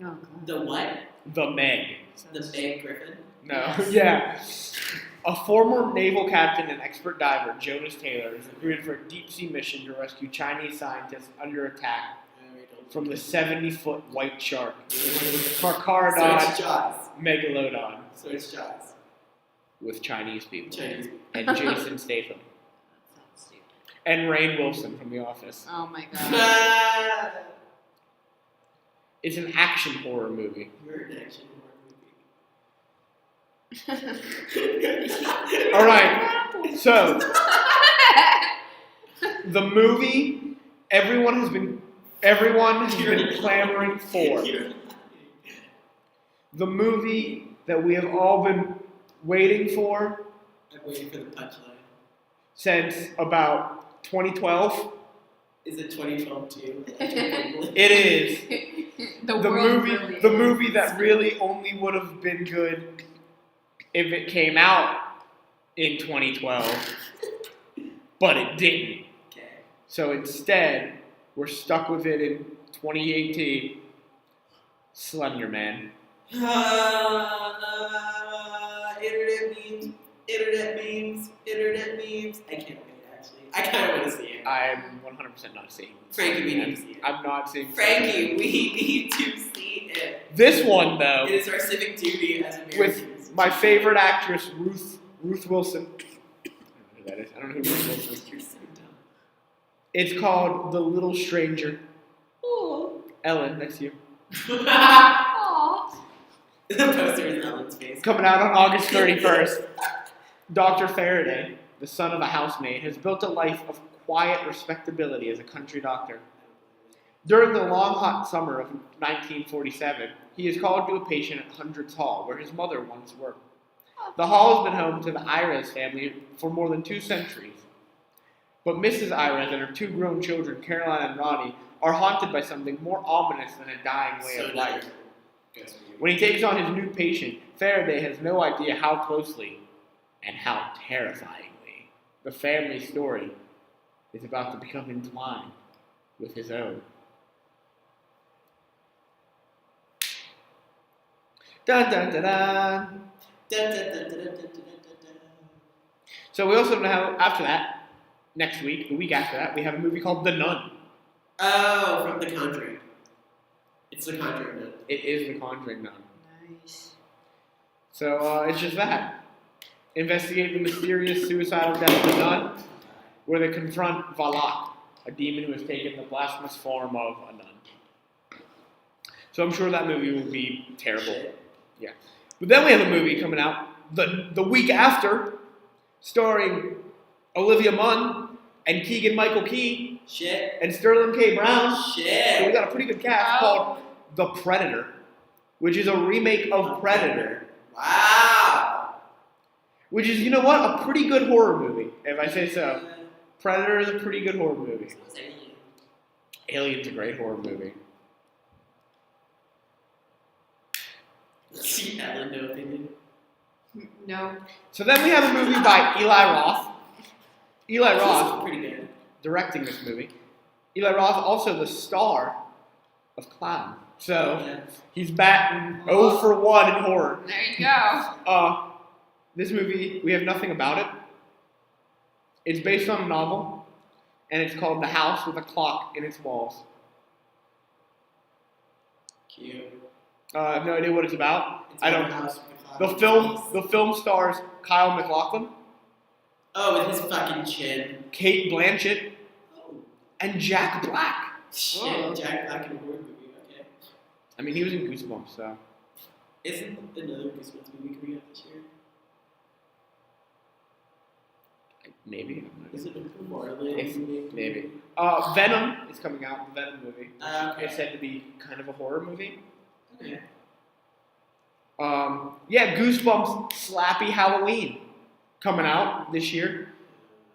Oh, God. The what? The Meg. The Meg Griffin? No. Yes. Yeah. A former naval captain and expert diver, Jonas Taylor, is recruited for a deep-sea mission to rescue Chinese scientists under attack from the 70-foot white shark, So Carcharodon it's Jaws. megalodon, So it's Jaws. with Chinese people, Chinese. and Jason Statham, That sounds stupid. and Rainn Wilson from The Office. Oh my God. Ah, It's an action horror movie. You're an action horror All right, so the movie everyone has been clamoring for. You're The movie that we have all been waiting for I'm waiting for the punchline. since about 2012. Is it 2012 too? It is the the world movie. really The is. movie that really only would have been good if it came out in 2012, but it didn't. Okay. So instead, we're stuck with it in 2018. Slender Man. internet memes. I can't wait, actually. I kind of want to see it. I'm 100% not seeing it. Frankie, we need to see it. I'm not seeing it. Frankie, we need to see it. This one, though, It is our civic duty as Americans. with my favorite actress, Ruth Wilson. I don't know who that is. I don't know who Ruth Wilson is. You're so dumb. It's called The Little Stranger. Oh. Ellen, next to you. Aww. The poster is Ellen's face. Coming out on August 31st, Dr. Faraday, the son of a housemaid, has built a life of quiet respectability as a country doctor. During the long, hot summer of 1947, he is called to a patient at Hundreds Hall, where his mother once worked. The hall has been home to the Ayres family for more than 2 centuries. But Mrs. Ayres and her 2 grown children, Caroline and Ronnie, are haunted by something more ominous than a dying way of life. When he takes on his new patient, Faraday has no idea how closely and how terrifyingly the family story is about to become entwined with his own. Dun dun dun dun. So we also have, after that, next week, the week after that, we have a movie called The Nun. Oh, from The Conjuring. It's The Conjuring Nun. It is The Conjuring Nun. Nice. So it's just that. Investigate the mysterious suicidal death of the nun, where they confront Valak, a demon who has taken the blasphemous form of a nun. So I'm sure that movie will be terrible. Yeah. But then we have a movie coming out the week after, starring Olivia Munn and Keegan-Michael Key Shit. and Sterling K. Brown. So we Shit. got a pretty good cast called The Predator, which is a remake of Predator. Wow. Which is, you know what, a pretty good horror movie, if I say so. Predator is a pretty good horror movie. Sounds alien. Alien's a great horror movie. See Ellen, no opinion. No. So then we have a movie by Eli Roth. Eli This Roth is pretty good. directing this movie. Eli Roth also the star of Clown. So Yeah. he's batting 0 for 1 in horror. There you go. This movie, we have nothing about it. It's based on a novel, and it's called The House with a Clock in Its Walls. Cute. I have no idea what it's about. It's I got don't. a house with a clock. The film stars Kyle MacLachlan, Oh, with his fucking chin. Kate Blanchett, Oh. and Jack Black. Shit, Oh. Jack Black in a horror movie, okay. I mean, he was in Goosebumps, so. Isn't another Goosebumps movie coming out this year? Maybe. I'm not Is sure. it Marlon? If- maybe. Venom is coming out, the Venom movie. Okay. It's said to be kind of a horror movie. Okay. Yeah, Goosebumps Slappy Halloween coming out this year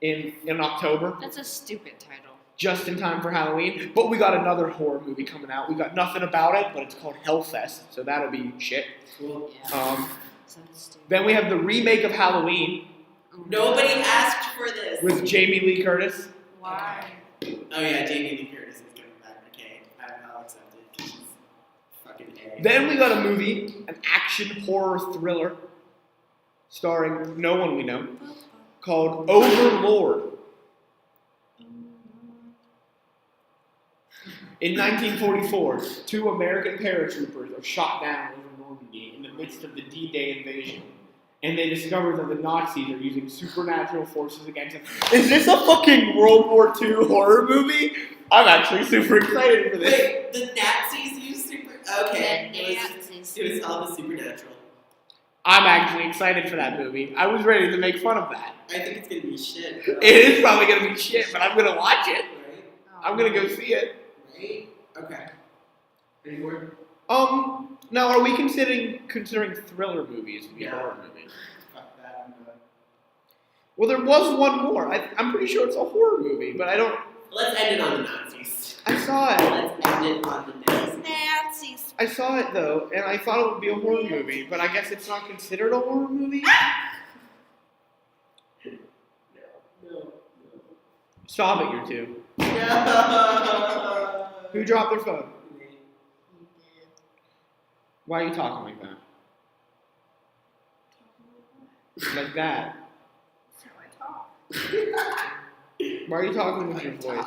in October, That's a stupid title. just in time for Halloween. But we got another horror movie coming out. We got nothing about it, but it's called Hellfest, so that'll be shit. Cool. Yeah. Sounds stupid. Then we have the remake of Halloween Nobody asked for this. with Jamie Lee Curtis. Why? Oh yeah, Jamie Lee Curtis is coming back. Okay, I'll accept it. 'Cause she's fucking A. Then we got a movie, an action horror thriller, starring no one we know, called Overlord. In 1944, 2 American paratroopers are shot down over Normandy in the midst of the D-Day invasion. And they discover that the Nazis are using supernatural forces against them. Is this a fucking World War II horror movie? I'm actually super excited for this. Wait, the Nazis use super. Okay, The Nazis. it was all the supernatural. I'm actually excited for that movie. I was ready to make fun of that. I think it's gonna be shit. Bro. It is probably going to be shit, but I'm going to watch it. Right? I'm going to go see it. Right? Okay. Any more? Now, are we considering thriller movies to be Yeah. horror movies? Fuck that. I'm done. Well, there was one more. I'm pretty sure it's a horror movie, but I don't. Let's end it on the Nazis. I saw it. Let's end it on the Nazis. Nazis. I saw it though, and I thought it would be a horror movie, but I guess it's not considered a horror movie. No. Stop it, you two. No. Who dropped their phone? Why are you talking like that? Like that. That's how I talk. Why are you talking with your voice?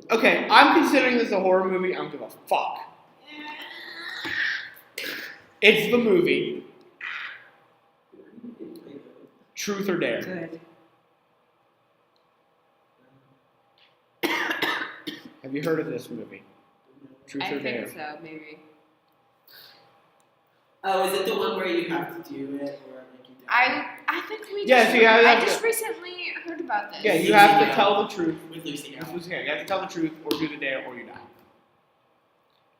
Okay, I'm considering this a horror movie. I don't give a fuck. It's the movie Truth or Dare. Good. Have you heard of this movie? Truth I or Dare? think so, maybe. Oh, is it the one where you have to do it, or like you don't? I think we just. Yeah, so you have I to- just recently heard about this. Yeah, you have to tell the truth. With Lucy You Hale. have to tell the truth or do the dare or you die.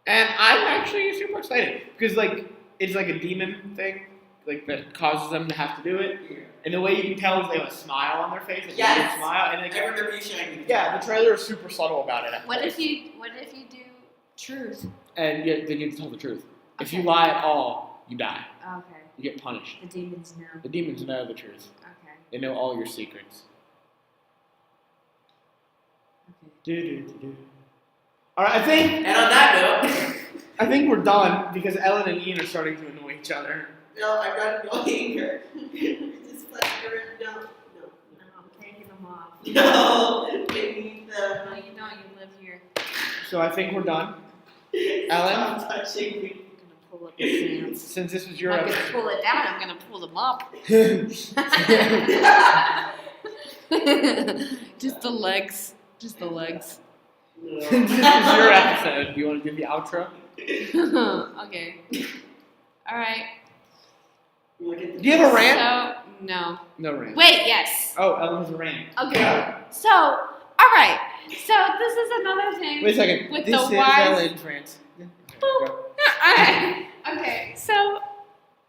And I'm actually super excited because like it's like a demon thing, like that causes them to have to do it. Yeah. And the way you can tell is they have a smile on their face, like Yes. a big smile, and I like, remember you showing me. yeah, the trailer is super subtle about it. What if you do truth? And yeah, then you have to tell the truth. If you Okay. lie at all, you die. Okay. You get punished. The demons know. The demons know the truth. Okay. They know all your secrets. Okay. All right, And on that note, I think we're done because Ellen and Ian are starting to annoy each other. no, I'm not annoying her. Just like her. No, I'm taking them off. no. I need No, them. you don't. You live here. So I think we're done. Ellen? Stop touching me. I'm gonna pull up the pants. Since this was your I'm not gonna pull it down. I'm gonna pull them up. Just the legs. Just the legs. Since this was your episode, do you want to do the outro? Okay. All right. Look at Do you have a rant? So no. No rant. Wait. Yes. Oh, Ellen has a rant. Okay. So all right. So this is another thing. Wait a second. With This the is wise- Ellen's rant. Boop. Alright. Okay, so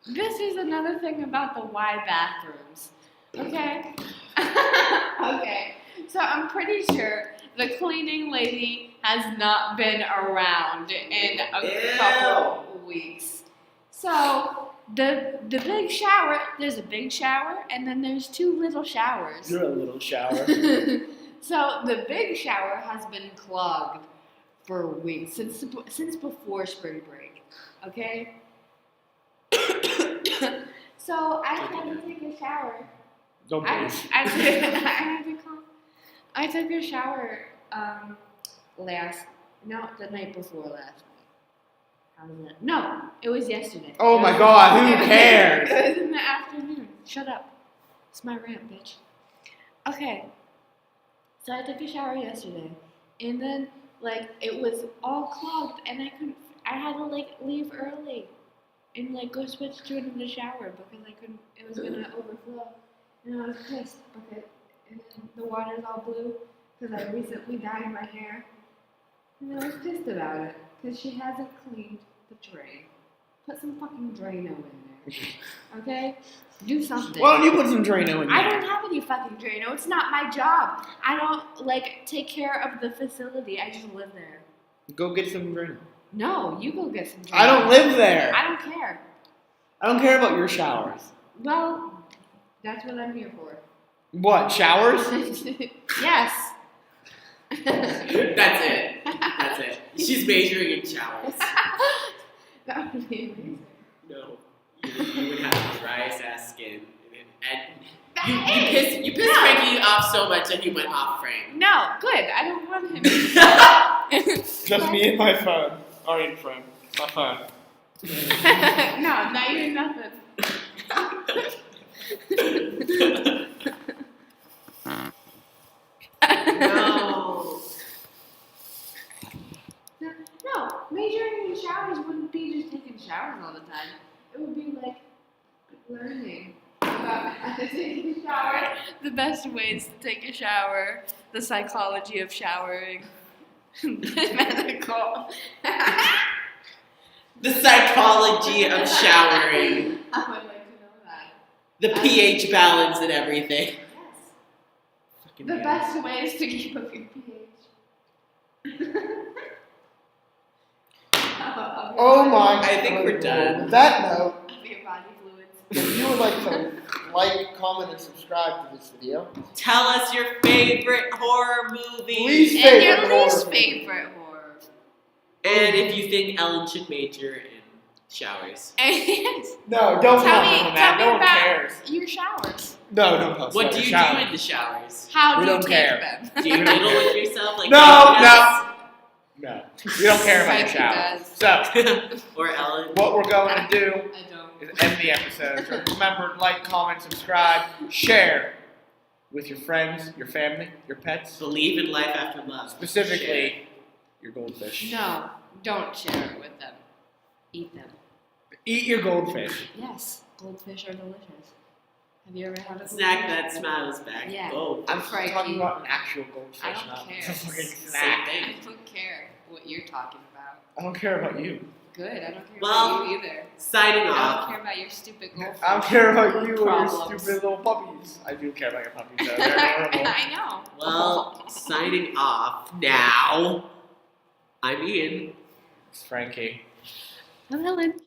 this is another thing about the Y bathrooms. Okay? Okay. So I'm pretty sure the cleaning lady has not been around in a couple weeks. So the big shower, there's a big shower and then there's two little showers. You're a little shower. So the big shower has been clogged for weeks since before spring break. Okay. So I had to take a shower. Don't I please. took a shower the night before last night. How was that? No, it was yesterday. Oh It my was- God, who cares? It was in the afternoon. Shut up. It's my rant, bitch. Okay. So I took a shower yesterday, and then like it was all clogged, and I had to like leave early, and like go switch to another shower because I couldn't. It was gonna overflow, and I was pissed because and then the water's all blue because I recently dyed my hair, and I was pissed about it because she hasn't cleaned the drain. Put some fucking Drano in there, okay? Do something. Why don't you put some Drano in there? I don't have any fucking Drano. It's not my job. I don't like take care of the facility. I just live there. Go get some Drano. No, you go get some Drano. I don't live there. I don't care. I don't care about your showers. Well, that's what I'm here for. What, showers? Yes. That's it. That's it. She's majoring in showers. That would be amazing. No. You would have the driest ass skin. And Hey, you pissed Frankie off so much that he went off frame. No, good. I don't want him. Just me and my phone. Or in frame. My phone. No, not even nothing. No. No, majoring in showers wouldn't be just taking showers all the time. It would be like learning about how to take a shower, the best ways to take a shower, the psychology of showering, the medical. The psychology of showering. I would like to know that. The pH balance and everything. Yes. The best ways to keep up your pH. Oh my. I think we're done. On that note, Of your body fluids. if you would like to like, comment, and subscribe to this video, Tell us your favorite horror movie. Least And your favorite horror least movie. favorite horror. And if you think Ellen should major in Showers. And No, don't tell comment me, on that. tell me No one about cares. your showers. No, don't post What about do your you shower. do in the showers? How We do you don't take care. them? Do you fiddle with yourself like No, Frankie No, we don't care about your Frankie shower. does. So, does? Or Ellen? what we're going to do I don't. is end the episode. So remember, like, comment, subscribe, share with your friends, your family, your pets, Believe in life after love. specifically your goldfish. No, don't share it with them. Eat them. Eat your goldfish. Yes, goldfish are delicious. Have you ever had a goldfish? Snack that smiles back. Yeah. Oh, I'm Frankie. talking about an actual goldfish, I don't not care. a fucking same snack. thing. I don't care what you're talking about. I don't care about you. Good, I don't care Well, about you either. Signing I don't off. care about your stupid goldfish. I don't care about you or your Problems. stupid little puppies. I do care about your puppies, though. They're adorable. I know. Well, signing off now. I'm Ian. It's Frankie. I'm Helen.